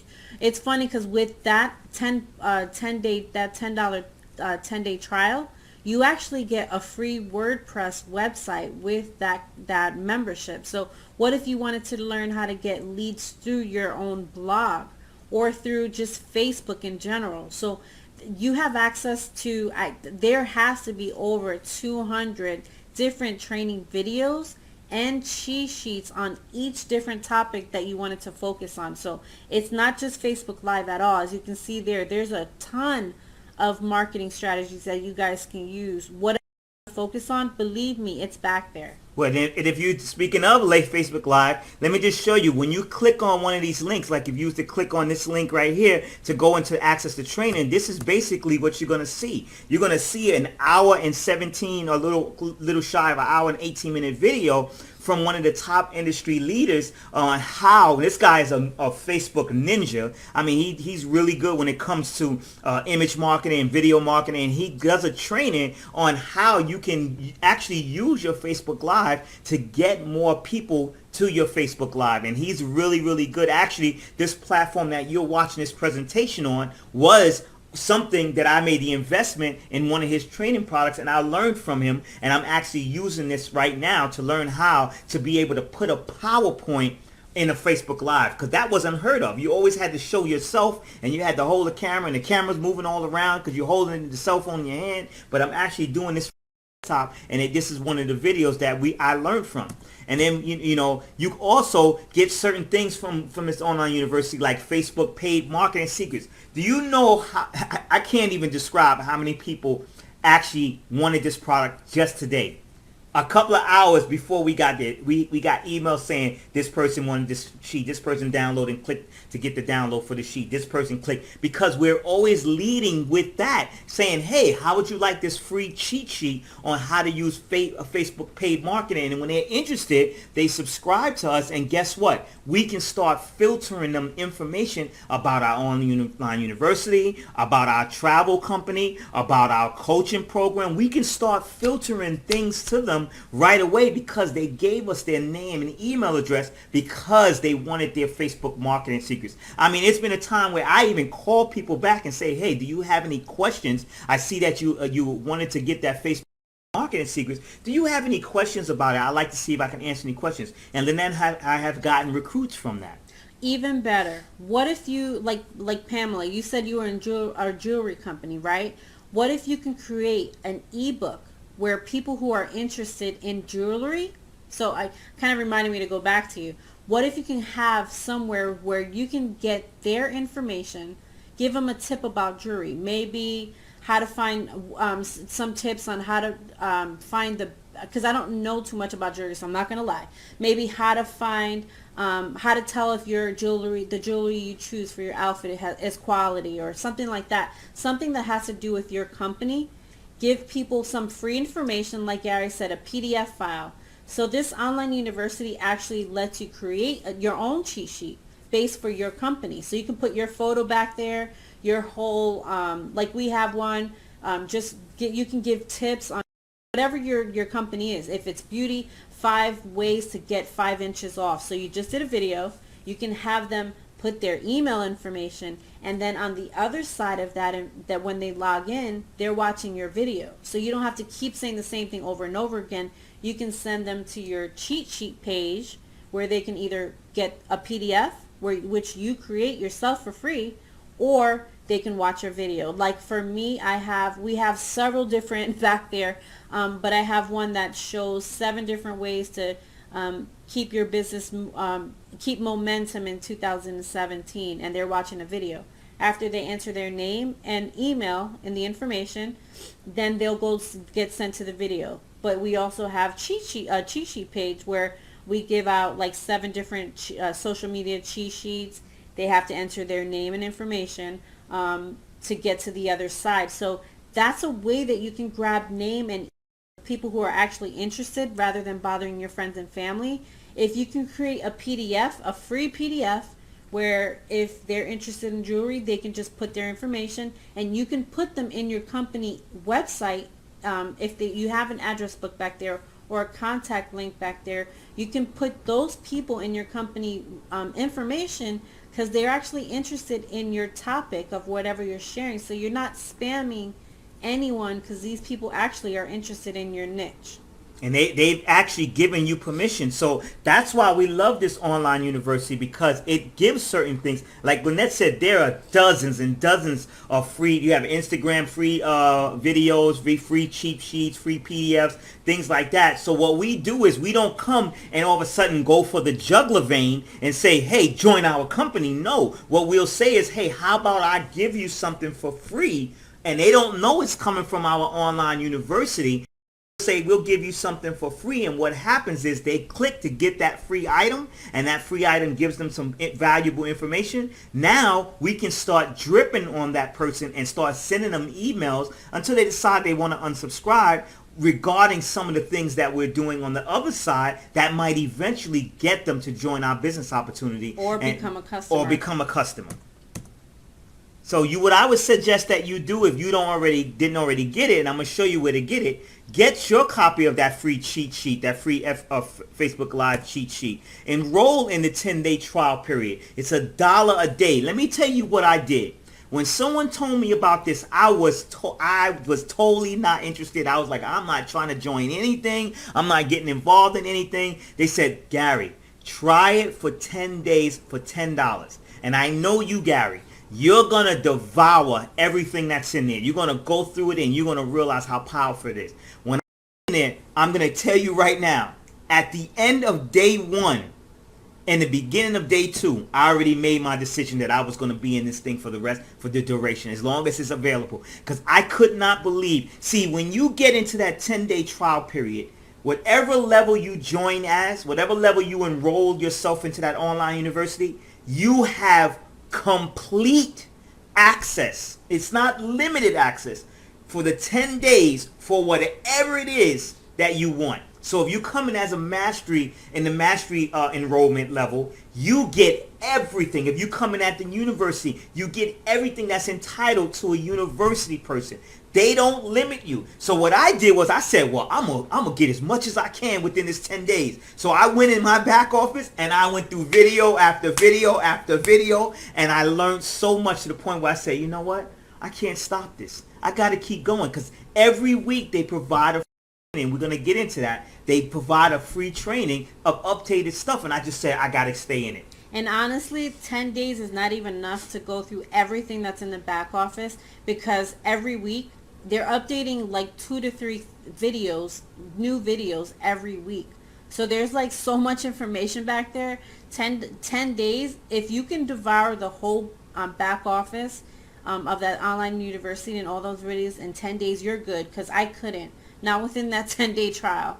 it's funny because with that $10 10-day trial, you actually get a free WordPress website with that membership. So what if you wanted to learn how to get leads through your own blog or through just Facebook in general? So you have access to, there has to be over 200 different training videos and cheat sheets on each different topic that you wanted to focus on. So it's not just Facebook Live at all. As you can see there's a ton of marketing strategies that you guys can use. Whatever you focus on, believe me, it's back there. Well, and if you, speaking of late Facebook Live, let me just show you. When you click on one of these links, like if you used to click on this link right here to go into access to training, this is basically what you're going to see. You're going to see an hour and 17, or little shy of an hour and 18-minute video from one of the top industry leaders on how this guy is a Facebook ninja. I mean, he's really good when it comes to image marketing and video marketing. And he does a training on how you can actually use your Facebook Live to get more people to your Facebook Live. And he's really, really good. Actually, this platform that you're watching this presentation on was something that I made the investment in one of his training products, and I learned from him, and I'm actually using this right now to learn how to be able to put a PowerPoint in a Facebook Live, because that was unheard of. You always had to show yourself, and you had to hold the camera, and the camera's moving all around because you're holding the cell phone in your hand. But I'm actually doing this top, and this is one of the videos that I learned from. And then you also get certain things from this online university, like Facebook paid marketing secrets. Do you know how, I can't even describe how many people actually wanted this product just today. A couple of hours before we got there, we got emails saying this person wanted this sheet, this person downloaded and clicked to get the download for the sheet, this person clicked, because we're always leading with that, saying, hey, how would you like this free cheat sheet on how to use Facebook paid marketing? And when they're interested, they subscribe to us, and guess what? We can start filtering them information about our online university, about our travel company, about our coaching program. We can start filtering things to them right away because they gave us their name and email address because they wanted their Facebook marketing secrets. I mean, it's been a time where I even call people back and say, hey, do you have any questions? I see that you wanted to get that Facebook marketing secrets. Do you have any questions about it? I'd like to see if I can answer any questions. And Lynette, I have gotten recruits from that. Even better. What if you, like Pamela, you said you were in our jewelry company, right? What if you can create an ebook where people who are interested in jewelry, so I kind of reminded me to go back to you. What if you can have somewhere where you can get their information, give them a tip about jewelry, maybe how to find some tips on how to find the, because I don't know too much about jewelry, so I'm not going to lie. Maybe how to find, how to tell if your jewelry, the jewelry you choose for your outfit is quality or something like that. Something that has to do with your company. Give people some free information, like Gary said, a PDF file. So this online university actually lets you create your own cheat sheet based for your company. So you can put your photo back there, your whole, like we have one, you can give tips on whatever your company is. If it's beauty, 5 ways to get 5 inches off. So you just did a video. You can have them put their email information, and then on the other side of that, that when they log in, they're watching your video. So you don't have to keep saying the same thing over and over again. You can send them to your cheat sheet page where they can either get a PDF, which you create yourself for free, or they can watch your video. Like for me, we have several different back there, but I have one that shows 7 different ways to keep your business, keep momentum in 2017, and they're watching a video. After they enter their name and email in the information, then they'll go get sent to the video. But we also have cheat sheet page where we give out like 7 different social media cheat sheets. They have to enter their name and information to get to the other side. So that's a way that you can grab name and people who are actually interested rather than bothering your friends and family. If you can create a PDF, a free PDF, where if they're interested in jewelry, they can just put their information, and you can put them in your company website. If you have an address book back there or a contact link back there, you can put those people in your company information, because they're actually interested in your topic of whatever you're sharing. So you're not spamming anyone, because these people actually are interested in your niche. And they've actually given you permission. So that's why we love this online university, because it gives certain things. Like Lynette said, there are dozens and dozens of free. You have Instagram free videos, free cheat sheets, free PDFs, things like that. So what we do is we don't come and all of a sudden go for the jugular vein and say, hey, join our company. No. What we'll say is, hey, how about I give you something for free? And they don't know it's coming from our online university. Say we'll give you something for free, and what happens is they click to get that free item, and that free item gives them some valuable information. Now we can start dripping on that person and start sending them emails until they decide they want to unsubscribe regarding some of the things that we're doing on the other side that might eventually get them to join our business opportunity or become a customer. So what I would suggest that you do, if you didn't already get it, and I'm going to show you where to get it, get your copy of that free cheat sheet, that free Facebook Live cheat sheet. Enroll in the 10-day trial period. It's $1 a day. Let me tell you what I did. When someone told me about this, I was totally not interested. I was like, I'm not trying to join anything. I'm not getting involved in anything. They said, Gary, try it for 10 days for $10. And I know you, Gary. You're going to devour everything that's in there. You're going to go through it, and you're going to realize how powerful it is. When I'm in there, I'm going to tell you right now, at the end of day 1 and the beginning of day 2, I already made my decision that I was going to be in this thing for the duration, as long as it's available. Because I could not believe. See, when you get into that 10-day trial period, whatever level you join as, whatever level you enroll yourself into that online university, you have complete access. It's not limited access for the 10 days for whatever it is that you want. So if you come in as a mastery enrollment level, you get everything. If you come in at the university, you get everything that's entitled to a university person. They don't limit you. So what I did was I said, well, I'm gonna get as much as I can within this 10 days. So I went in my back office and I went through video after video after video, and I learned so much to the point where I said, you know what? I can't stop this. I got to keep going, because every week they provide a and we're going to get into that. They provide a free training of updated stuff, and I just said I got to stay in it. And honestly, 10 days is not even enough to go through everything that's in the back office, because every week they're updating like 2 to 3 videos, new videos every week. So there's like so much information back there. 10 days, if you can devour the whole back office of that online university and all those videos in 10 days, you're good, because I couldn't. Not within that 10-day trial.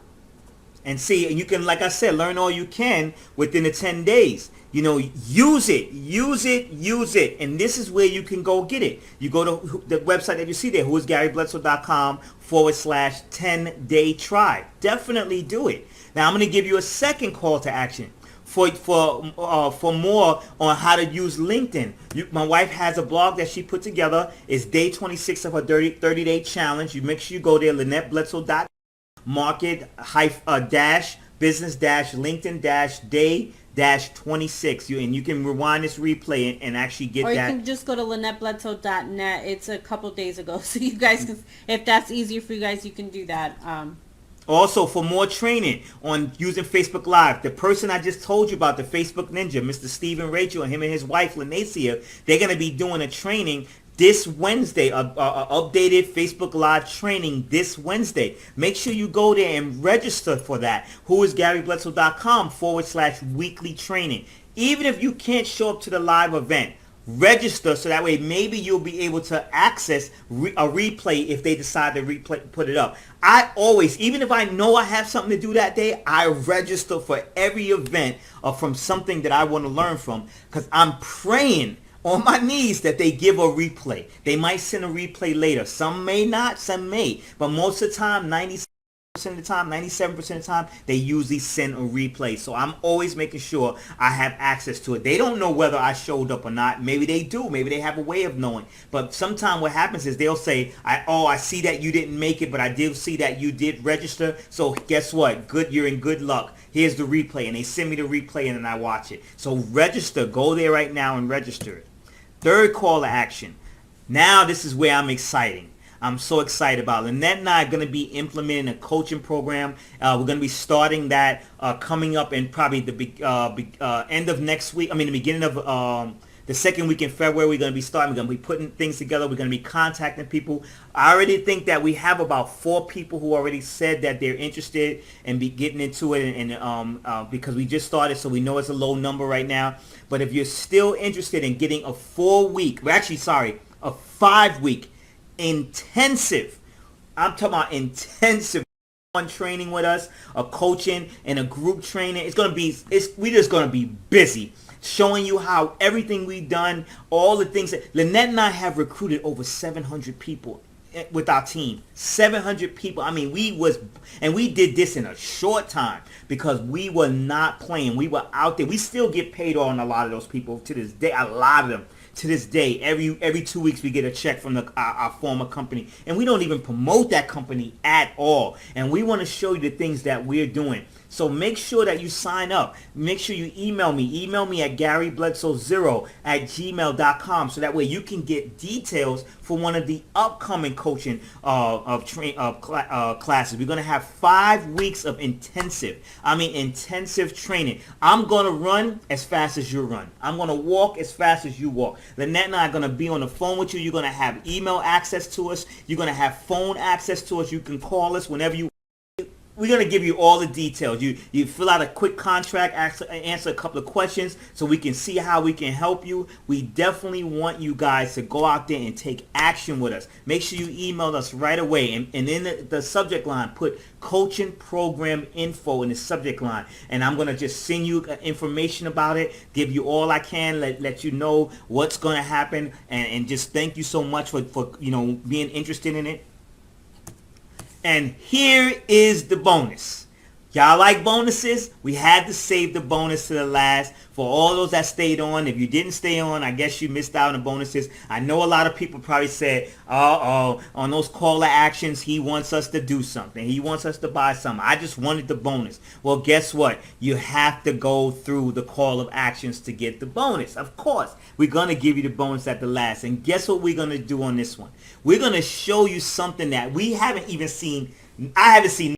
And see, and you can, like I said, learn all you can within the 10 days. You know, use it. And this is where you can go get it. You go to the website that you see there, whoisgarybledsoe.com/10-day try. Definitely do it. Now, I'm going to give you a second call to action. For more on how to use LinkedIn. My wife has a blog that she put together. It's day 26 of her 30-day challenge. You make sure you go there, LynetteBledsoe.com. Market business LinkedIn day 26. And you can rewind this replay and actually get that. Or you can just go to LynetteBledsoe.net. It's a couple days ago, so you guys can, if that's easier for you guys, you can do that. Also, for more training on using Facebook Live, the person I just told you about, the Facebook Ninja, Mr. Stephen Rachel, and him and his wife, Lynette, they're going to be doing a training this Wednesday, a updated Facebook Live training this Wednesday. Make sure you go there and register for that. whoisgarybledsoe.com/weekly training. Even if you can't show up to the live event, register so that way maybe you'll be able to access a replay if they decide to put it up. I always, even if I know I have something to do that day, I register for every event from something that I want to learn from, because I'm praying on my knees that they give a replay. They might send a replay later. Some may not, some may. But most of the time, 97% of the time, 97% of the time, they usually send a replay. So I'm always making sure I have access to it. They don't know whether I showed up or not. Maybe they do. Maybe they have a way of knowing. But sometimes what happens is they'll say, I see that you didn't make it, but I did see that you did register. So guess what? Good, you're in good luck. Here's the replay. And they send me the replay and then I watch it. So register. Go there right now and register it. Third call to action. Now this is where I'm excited. I'm so excited about it. Lynette and I are going to be implementing a coaching program. We're going to be starting that coming up in probably the end of next week. The beginning of the second week in February. We're going to be starting. We're going to be putting things together. We're going to be contacting people. I already think that we have about 4 people who already said that they're interested and be getting into it. And because we just started, so we know it's a low number right now. But if you're still interested in getting a 5-week intensive, I'm talking about intensive training with us, a coaching and a group training. We're just gonna be busy showing you how everything we've done, all the things that Lynette and I have recruited over 700 people with our team. 700 people. We did this in a short time because we were not playing. We were out there. We still get paid on a lot of those people to this day. A lot of them. To this day, every 2 weeks we get a check from our former company, and we don't even promote that company at all. And we want to show you the things that we're doing. So make sure that you sign up. Make sure you email me. Email me at GaryBledsoe0@gmail.com, so that way you can get details for one of the upcoming coaching classes. We're going to have 5 weeks of intensive training. I'm going to run as fast as you run. I'm going to walk as fast as you walk. Lynette and I are going to be on the phone with you. You're going to have email access to us. You're going to have phone access to us. You can call us whenever you. We're going to give you all the details. You fill out a quick contract, answer a couple of questions so we can see how we can help you. We definitely want you guys to go out there and take action with us. Make sure you email us right away. And in the subject line, put coaching program info in the subject line. And I'm going to just send you information about it, give you all I can, let you know what's going to happen. And just thank you so much for being interested in it. And here is the bonus. Y'all like bonuses? We had to save the bonus to the last for all those that stayed on. If you didn't stay on, I guess you missed out on bonuses. I know a lot of people probably said, on those call to actions, he wants us to do something. He wants us to buy something. I just wanted the bonus. Well, guess what? You have to go through the call of actions to get the bonus. Of course, we're going to give you the bonus at the last. And guess what we're going to do on this one? We're going to show you something that we haven't even seen. I haven't seen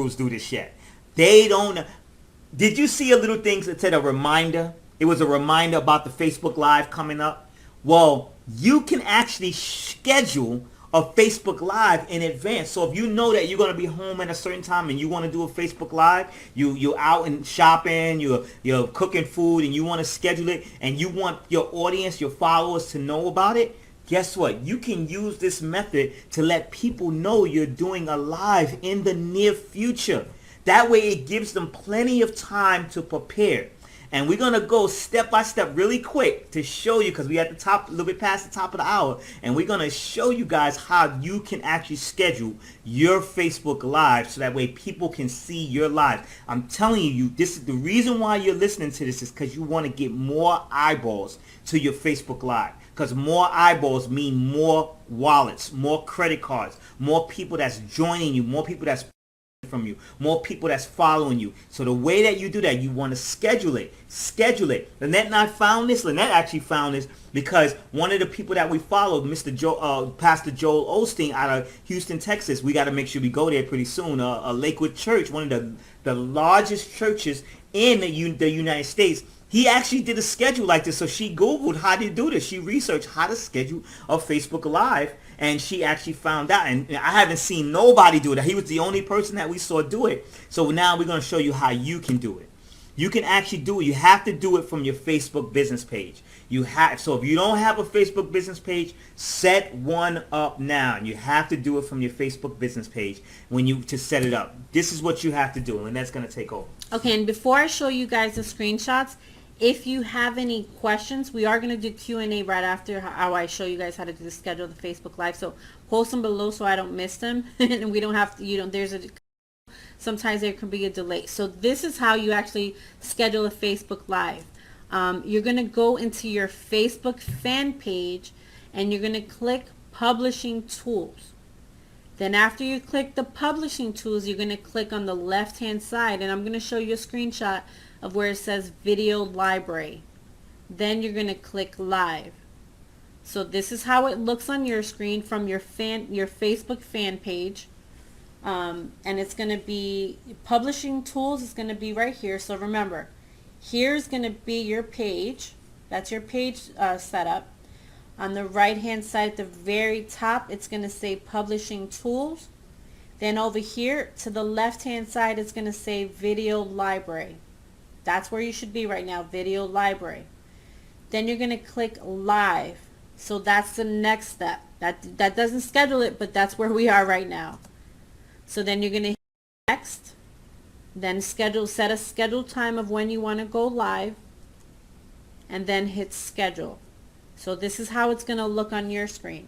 gurus do this yet. They don't. Did you see a little thing that said a reminder? It was a reminder about the Facebook Live coming up. Well, you can actually schedule a Facebook Live in advance. So if you know that you're going to be home at a certain time and you want to do a Facebook Live, you're out and shopping, you're cooking food, and you want to schedule it, and you want your audience, your followers to know about it, guess what? You can use this method to let people know you're doing a live in the near future. That way it gives them plenty of time to prepare. And we're going to go step by step really quick to show you, because we're at the top, a little bit past the top of the hour, and we're going to show you guys how you can actually schedule your Facebook Live so that way people can see your live. I'm telling you, this is the reason why you're listening to this, is because you want to get more eyeballs to your Facebook Live. Because more eyeballs mean more wallets, more credit cards, more people that's joining you, more people that's from you, more people that's following you. So the way that you do that, you want to schedule it. Lynette and I found this. Lynette actually found this because one of the people that we followed, Pastor Joel Osteen out of Houston, Texas. We got to make sure we go there pretty soon. A Lakewood Church, one of the largest churches in the United States. He actually did a schedule like this. So she Googled how to do this. She researched how to schedule a Facebook Live, and she actually found out. And I haven't seen nobody do it. He was the only person that we saw do it. So now we're going to show you how you can do it. You can actually do it. You have to do it from your Facebook business page. So if you don't have a Facebook business page, set one up now. And you have to do it from your Facebook business page to set it up. This is what you have to do, and that's going to take over. Okay, and before I show you guys the screenshots, if you have any questions, we are going to do Q&A right after how I show you guys how to do the schedule of the Facebook Live. So post them below so I don't miss them, and we don't have to, sometimes there can be a delay. So this is how you actually schedule a Facebook Live. You're going to go into your Facebook fan page, and you're going to click Publishing Tools. Then after you click the Publishing Tools, you're going to click on the left-hand side, and I'm going to show you a screenshot of where it says Video Library. Then you're going to click Live. So this is how it looks on your screen from your Facebook fan page. And it's going to be Publishing Tools is going to be right here. So remember, here's going to be your page. That's your page setup. On the right hand side at the very top, it's going to say Publishing Tools. Then over here to the left hand side, it's going to say Video Library. That's where you should be right now, Video Library. Then you're going to click Live. So that's the next step. That doesn't schedule it, but that's where we are right now. So then you're going to hit Next. Then set a scheduled time of when you want to go live. And then hit Schedule. So this is how it's going to look on your screen.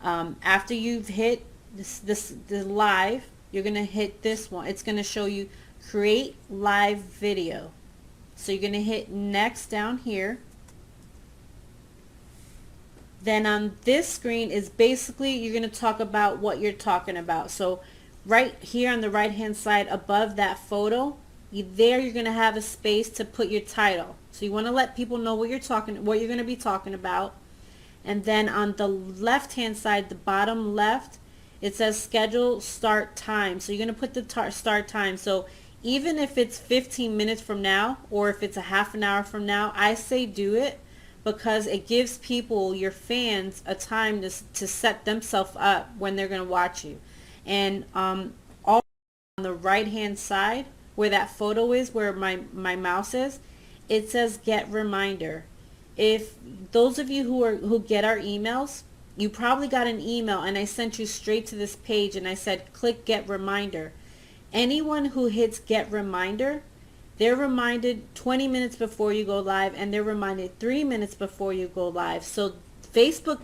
After you've hit the live, you're going to hit this one. It's going to show you Create Live Video. So you're going to hit Next down here. Then on this screen is basically you're going to talk about what you're talking about. So right here on the right hand side above that photo, you're going to have a space to put your title. So you want to let people know what you're going to be talking about. And then on the left hand side, the bottom left, it says Schedule Start Time. So you're going to put the start time. So even if it's 15 minutes from now, or if it's a half an hour from now, I say do it, because it gives people, your fans, a time to set themselves up when they're going to watch you. And all on the right hand side where that photo is, where my mouse is, it says Get Reminder. If those of you who get our emails, you probably got an email and I sent you straight to this page and I said click Get Reminder. Anyone who hits Get Reminder, they're reminded 20 minutes before you go live, and they're reminded 3 minutes before you go live. So Facebook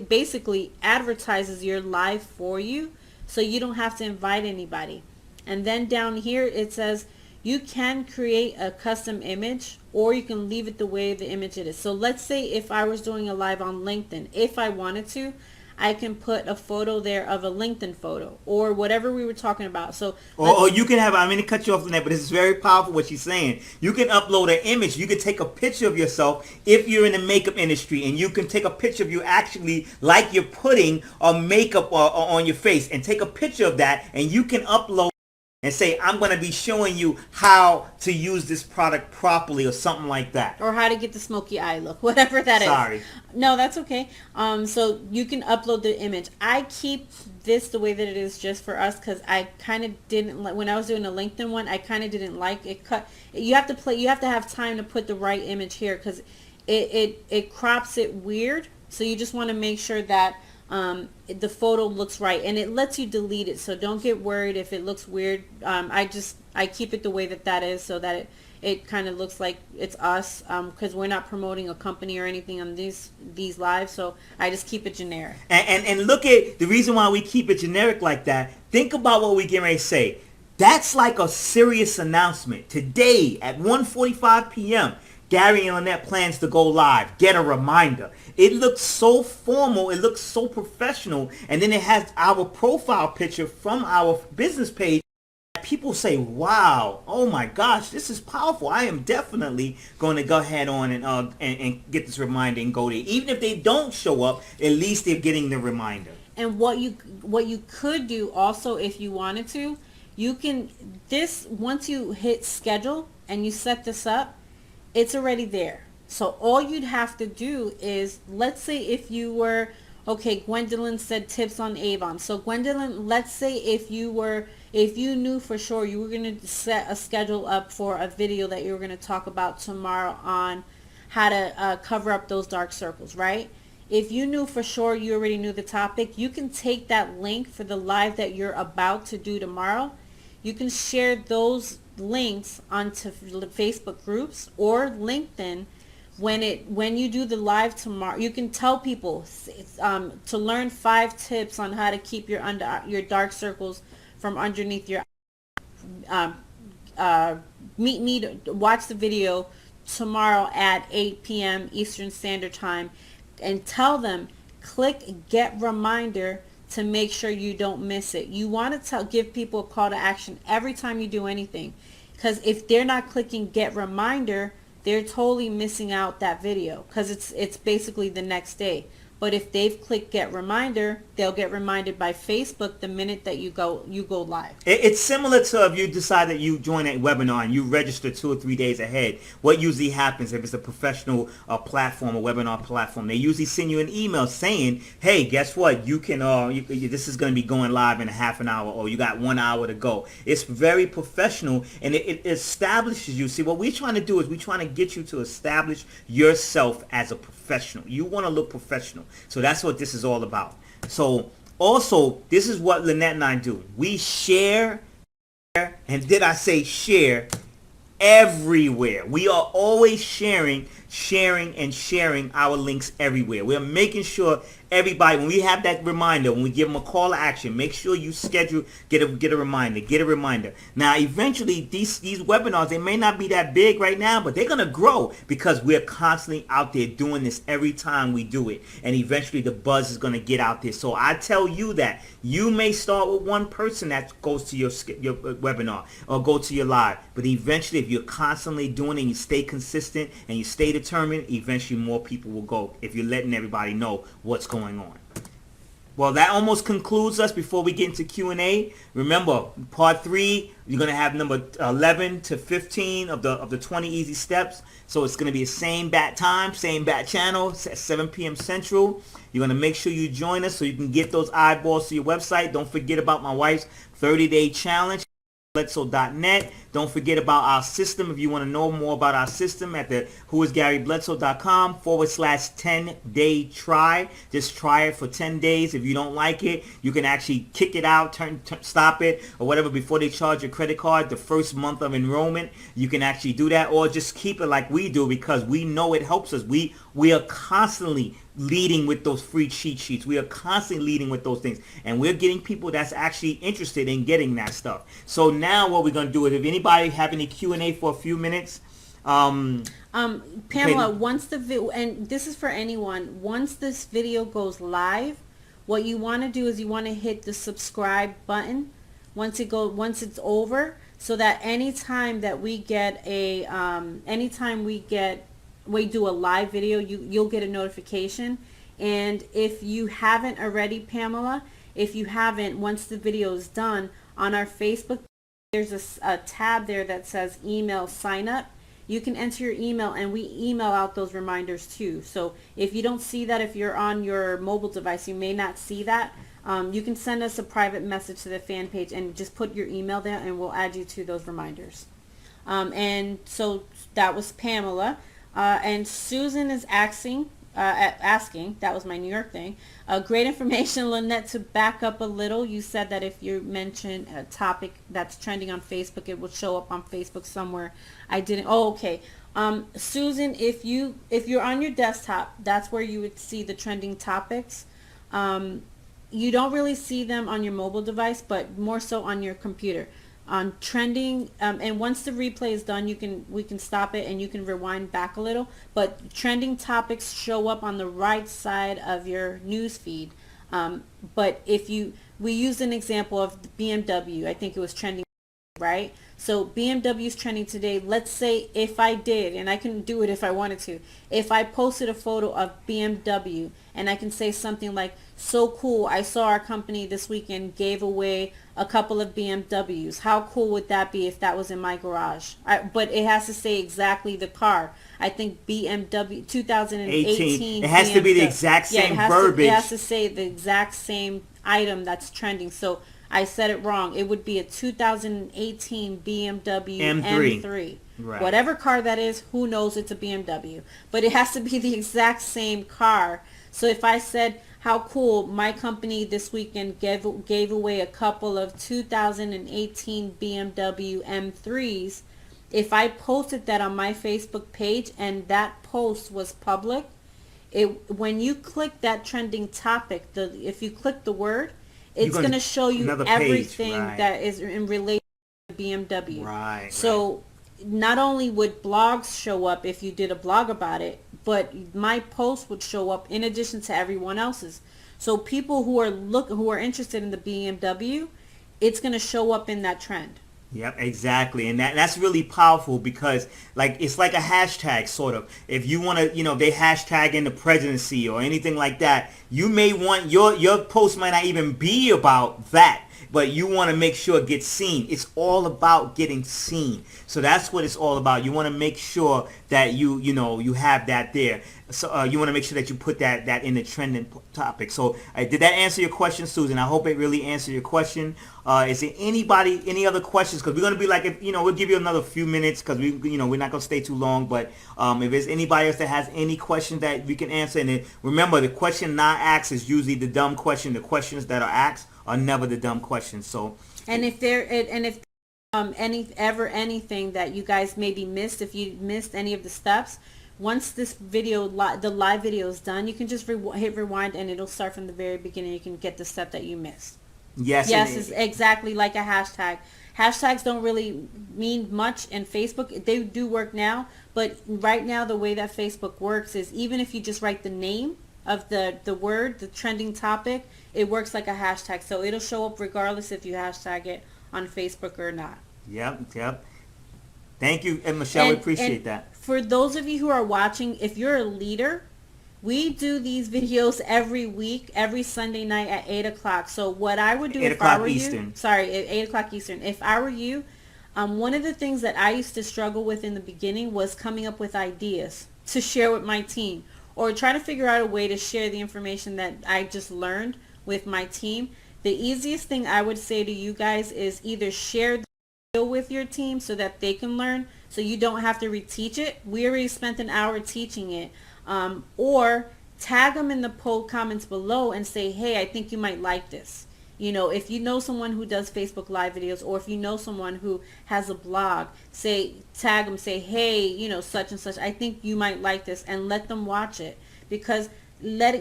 basically advertises your live for you, so you don't have to invite anybody. And then down here it says you can create a custom image, or you can leave it the way the image it is. So let's say if I was doing a live on LinkedIn, if I wanted to, I can put a photo there of a LinkedIn photo or whatever we were talking about. So or you can have, I'm going to cut you off on that, but this is very powerful what she's saying. You can upload an image. You can take a picture of yourself if you're in the makeup industry, and you can take a picture of you actually like you're putting a makeup on your face, and take a picture of that, and you can upload and say, I'm going to be showing you how to use this product properly or something like that. Or how to get the smoky eye look, whatever that is. Sorry. No, that's okay. So you can upload the image. I keep this the way that it is just for us because I kind of didn't like, when I was doing the LinkedIn one, I kind of didn't like it. You have to have time to put the right image here because it crops it weird. So you just want to make sure that the photo looks right, and it lets you delete it, so don't get worried if it looks weird. I keep it the way that is so that it kind of looks like it's us, because we're not promoting a company or anything on these lives, so I just keep it generic. And look at the reason why we keep it generic like that. Think about what we get ready to say. That's like a serious announcement. Today at 1:45 p.m., Gary and Lynette plans to go live. Get a reminder. It looks so formal. It looks so professional. And then it has our profile picture from our business page. People say, wow, oh my gosh, this is powerful. I am definitely going to go ahead on and get this reminder and go there. Even if they don't show up, at least they're getting the reminder. And what you could do also, if you wanted to, you can, once you hit schedule and you set this up, it's already there. So all you'd have to do is, let's say if you were, okay, Gwendolyn said tips on Avon. So Gwendolyn, let's say if you knew for sure you were going to set a schedule up for a video that you were going to talk about tomorrow on how to cover up those dark circles, right? If you knew for sure, you already knew the topic, you can take that link for the live that you're about to do tomorrow. You can share those links onto Facebook groups or LinkedIn. When you do the live tomorrow, you can tell people to learn 5 tips on how to keep your dark circles from underneath your meet me to watch the video tomorrow at 8 p.m. Eastern Standard Time, and tell them click get reminder to make sure you don't miss it. You want to give people a call to action every time you do anything, because if they're not clicking get reminder, they're totally missing out that video, because it's basically the next day. But if they've clicked get reminder, they'll get reminded by Facebook the minute that you go live. It's similar to if you decide that you join a webinar and you register 2 or 3 days ahead. What usually happens if it's a professional platform, a webinar platform, they usually send you an email saying, hey, guess what? You can this is going to be going live in a half an hour, or you got 1 hour to go. It's very professional, and it establishes you. See, what we're trying to do is we're trying to get you to establish yourself as a professional. You want to look professional. So that's what this is all about. So also, this is what Lynette and I do. We share, and did I say share, everywhere. We are always sharing our links everywhere. We're making sure everybody, when we have that reminder, when we give them a call to action, make sure you schedule, get a reminder. Now, eventually, these webinars, they may not be that big right now, but they're going to grow because we're constantly out there doing this every time we do it. And eventually, the buzz is going to get out there. So I tell you that you may start with one person that goes to your webinar or go to your live. But eventually, if you're constantly doing it and you stay consistent and you stay determined, eventually more people will go if you're letting everybody know what's going on. Well, that almost concludes us before we get into Q&A. Remember, part 3, you're going to have number 11 to 15 of the 20 easy steps. So it's going to be the same bat time, same bat channel, at 7 p.m. Central. You're going to make sure you join us so you can get those eyeballs to your website. Don't forget about my wife's 30-day challenge. Bledsoe.net. Don't forget about our system. If you want to know more about our system, at the whoisgarybledsoe.com/10-day try. Just try it for 10 days. If you don't like it, you can actually kick it out, stop it, or whatever before they charge your credit card. The first month of enrollment, you can actually do that, or just keep it like we do, because we know it helps us. We are constantly leading with those free cheat sheets. We are constantly leading with those things, and we're getting people that's actually interested in getting that stuff. So now what we're going to do is, if anybody have any Q&A for a few minutes, Pamela, okay. Once the and this is for anyone, once this video goes live, what you want to do is you want to hit the subscribe button once it's over, so that anytime that we get we do a live video, you'll get a notification. And if you haven't already, Pamela, once the video is done, on our Facebook there's a tab there that says email sign up. You can enter your email and we email out those reminders too. So if you don't see that, if you're on your mobile device, you may not see that. You can send us a private message to the fan page and just put your email there and we'll add you to those reminders. And so that was Pamela. And Susan is asking, that was my New York thing. Great information, Lynette. To back up a little, you said that if you mention a topic that's trending on Facebook, it will show up on Facebook somewhere. I didn't. Oh, okay. Susan, if you're on your desktop, that's where you would see the trending topics. You don't really see them on your mobile device, but more so on your computer. On trending, and once the replay is done, we can stop it and you can rewind back a little, but trending topics show up on the right side of your news feed. But we used an example of the BMW. I think it was trending, right? So BMW is trending today. Let's say if I did, and I can do it if I wanted to, if I posted a photo of BMW and I can say something like, so cool, I saw our company this weekend gave away a couple of BMWs. How cool would that be if that was in my garage? But it has to say exactly the car. I think BMW 2018. It has to be the exact same verbiage. It has to say the exact same item that's trending. So I said it wrong. It would be a 2018 BMW M3. Right. Whatever car that is, who knows, it's a BMW. But it has to be the exact same car. So if I said, how cool, my company this weekend gave away a couple of 2018 BMW M3s. If I posted that on my Facebook page and that post was public, when you click that trending topic, if you click the word, it's going to show you everything that is in relation to BMW. Right. So not only would blogs show up if you did a blog about it, but my post would show up in addition to everyone else's. So people who are interested in the BMW, it's going to show up in that trend. Yep, exactly. And that's really powerful because it's like a hashtag sort of. If you want to, they hashtag in the presidency or anything like that, you may want your post might not even be about that, but you want to make sure it gets seen. It's all about getting seen. So that's what it's all about. You want to make sure that you have that there. So you want to make sure that you put that in the trending topic. So did that answer your question, Susan? I hope it really answered your question. Is there any other questions? Because we're going to be we'll give you another few minutes because we're not going to stay too long. But if there's anybody else that has any questions that we can answer, and remember, the question not asked is usually the dumb question. The questions that are asked are never the dumb questions. So if anything that you guys maybe missed, if you missed any of the steps, once this video, the live video is done, you can just hit rewind and it'll start from the very beginning. You can get the step that you missed. Yes, it's exactly like a hashtag. Hashtags don't really mean much in Facebook. They do work now, but right now the way that Facebook works is even if you just write the name of the word, the trending topic, it works like a hashtag. So it'll show up regardless if you hashtag it on Facebook or not. Yep. Thank you, and Michelle, we appreciate that. For those of you who are watching, if you're a leader, we do these videos every week, every Sunday night at 8 o'clock. So what I would do if I were Eastern. At 8 o'clock Eastern. If I were you, one of the things that I used to struggle with in the beginning was coming up with ideas to share with my team or try to figure out a way to share the information that I just learned with my team. The easiest thing I would say to you guys is either share the video with your team so that they can learn so you don't have to reteach it. We already spent an hour teaching it. Or tag them in the poll comments below and say, hey, I think you might like this. If you know someone who does Facebook Live videos or if you know someone who has a blog, tag them, say, hey, such and such, I think you might like this, and let them watch it. Because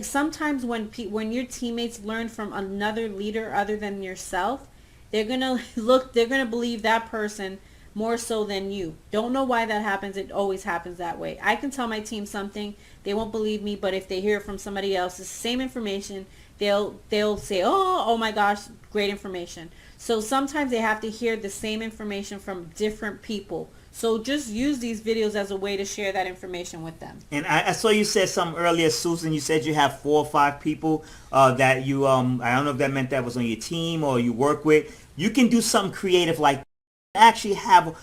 sometimes when your teammates learn from another leader other than yourself, they're going to believe that person more so than you. Don't know why that happens. It always happens that way. I can tell my team something, they won't believe me, but if they hear it from somebody else, it's the same information, they'll say, oh my gosh, great information. So sometimes they have to hear the same information from different people. So just use these videos as a way to share that information with them. And I saw you said something earlier, Susan. You said you have 4 or 5 people that you, I don't know if that meant that was on your team or you work with. You can do something creative like actually have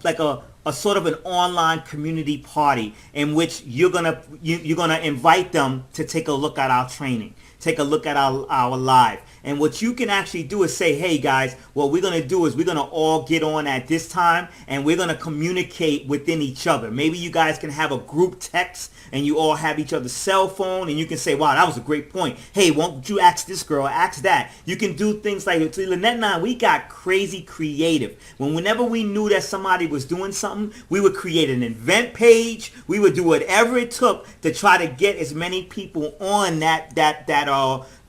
like a sort of an online community party in which you're gonna invite them to take a look at our training, take a look at our live. And what you can actually do is say, hey guys, what we're going to do is we're going to all get on at this time and we're going to communicate within each other. Maybe you guys can have a group text and you all have each other's cell phone and you can say, wow, that was a great point. Hey, won't you ask this girl, ask that. You can do things like, so Lynette and I, we got crazy creative. Whenever we knew that somebody was doing something, we would create an event page. We would do whatever it took to try to get as many people on that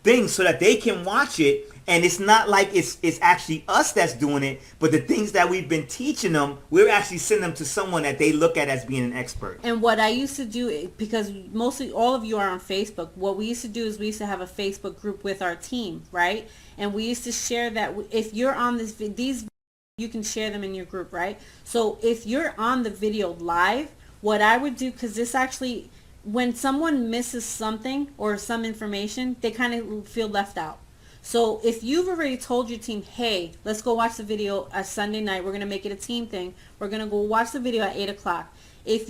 thing so that they can watch it. And it's not like it's actually us that's doing it, but the things that we've been teaching them, we're actually sending them to someone that they look at as being an expert. And what I used to do, because mostly all of you are on Facebook, what we used to do is we used to have a Facebook group with our team, right? And we used to share that if you're on these, you can share them in your group, right? So if you're on the video live, what I would do, because this actually, when someone misses something or some information, they kind of feel left out. So if you've already told your team, hey, let's go watch the video Sunday night, we're going to make it a team thing. We're going to go watch the video at 8 o'clock. Once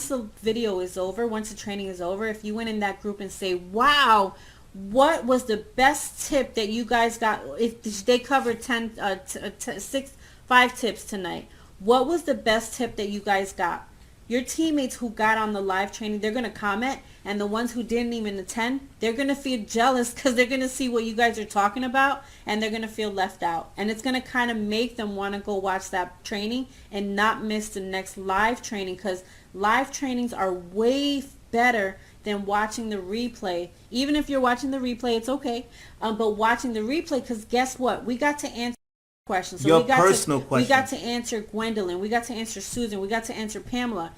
the video is over, once the training is over, if you went in that group and say, wow, what was the best tip that you guys got? If they covered 5 tips tonight, what was the best tip that you guys got? Your teammates who got on the live training, they're going to comment, and the ones who didn't even attend, they're going to feel jealous because they're going to see what you guys are talking about, and they're going to feel left out. And it's going to kind of make them want to go watch that training and not miss the next live training, because live trainings are way better than watching the replay. Even if you're watching the replay, it's okay. But watching the replay, because guess what? We got to answer questions. So your personal questions. We got to answer Gwendolyn. We got to answer Susan. We got to answer Pamela.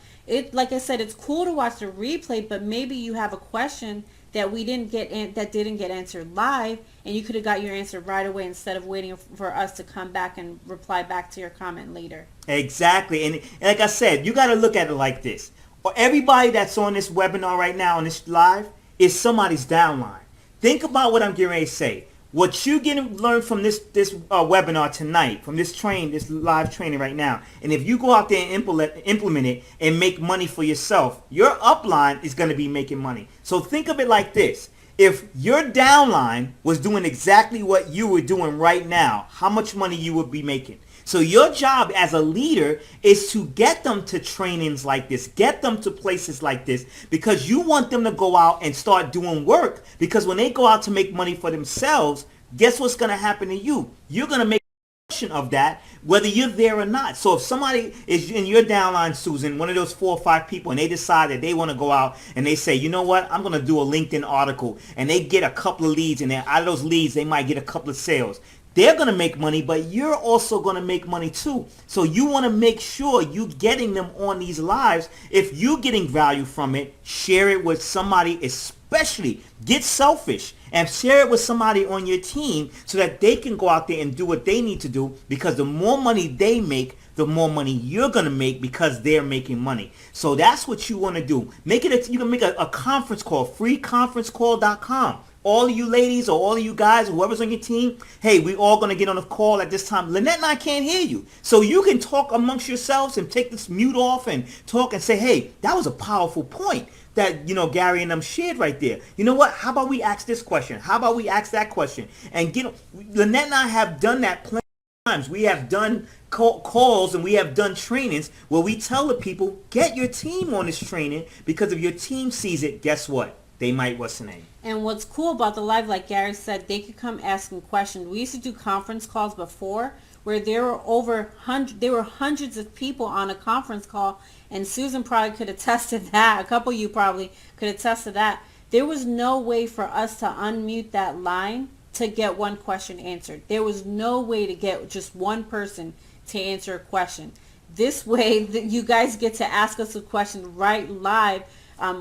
Like I said, it's cool to watch the replay, but maybe you have a question that didn't get answered live, and you could have got your answer right away instead of waiting for us to come back and reply back to your comment later. Exactly. And like I said, you got to look at it like this. Everybody that's on this webinar right now, on this live, is somebody's downline. Think about what I'm getting ready to say. What you learn from this webinar tonight, from this live training right now, and if you go out there and implement it and make money for yourself, your upline is going to be making money. So think of it like this. If your downline was doing exactly what you were doing right now, how much money you would be making? So your job as a leader is to get them to trainings like this, get them to places like this, because you want them to go out and start doing work. Because when they go out to make money for themselves, guess what's going to happen to you? You're going to make a portion of that, whether you're there or not. So if somebody is in your downline, Susan, one of those 4 or 5 people, and they decide that they want to go out and they say, you know what, I'm going to do a LinkedIn article, and they get a couple of leads, and then out of those leads, they might get a couple of sales. They're going to make money, but you're also going to make money too. So you want to make sure you're getting them on these lives. If you're getting value from it, share it with somebody, especially get selfish and share it with somebody on your team so that they can go out there and do what they need to do, because the more money they make, the more money you're going to make because they're making money. So that's what you want to do. You can make a conference call, freeconferencecall.com. All of you ladies or all of you guys, whoever's on your team, hey, we all going to get on a call at this time. Lynette and I can't hear you. So you can talk amongst yourselves and take this mute off and talk and say, hey, that was a powerful point that, Gary and them shared right there. You know what? How about we ask this question? How about we ask that question? And Lynette and I have done that plenty of times. We have done calls and we have done trainings where we tell the people, get your team on this training, because if your team sees it, guess what? They might, what's the name? And what's cool about the live, like Gary said, they could come asking questions. We used to do conference calls before where there were hundreds of people on a conference call, and Susan probably could attest to that. A couple of you probably could attest to that. There was no way for us to unmute that line to get one question answered. There was no way to get just one person to answer a question. This way, you guys get to ask us a question right live.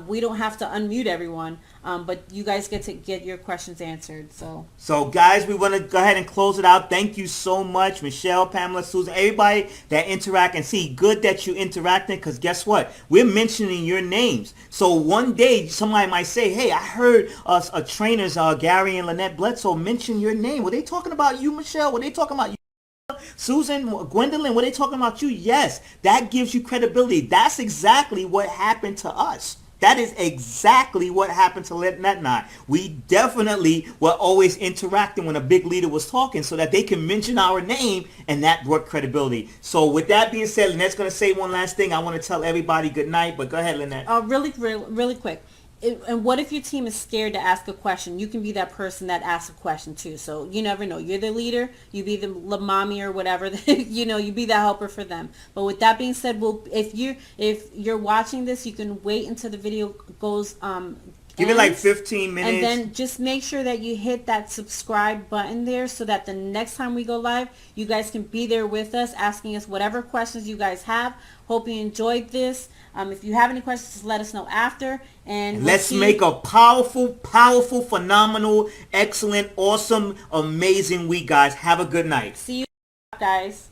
We don't have to unmute everyone, but you guys get to get your questions answered. So guys, we want to go ahead and close it out. Thank you so much, Michelle, Pamela, Susan, everybody that interact. And see, good that you interacting, because guess what? We're mentioning your names. So one day somebody might say, hey, I heard us trainers, Gary and Lynette Bledsoe, mention your name. Were they talking about you, Michelle? Were they talking about you? Susan, Gwendolyn, what are they talking about you? Yes, that gives you credibility. That's exactly what happened to us. That is exactly what happened to Lynette and I. We definitely were always interacting when a big leader was talking so that they can mention our name, and that brought credibility. So with that being said, Lynette's going to say one last thing. I want to tell everybody good night, but go ahead, Lynette. Really quick. And what if your team is scared to ask a question? You can be that person that asks a question too. So you never know. You're the leader. You be the mommy or whatever. You be the helper for them. But with that being said, if you're watching this, you can wait until the video goes Give it like 15 minutes. And then just make sure that you hit that subscribe button there so that the next time we go live, you guys can be there with us, asking us whatever questions you guys have. Hope you enjoyed this. If you have any questions, just let us know after. And let's make a powerful, phenomenal, excellent, awesome, amazing week, guys. Have a good night. See you guys.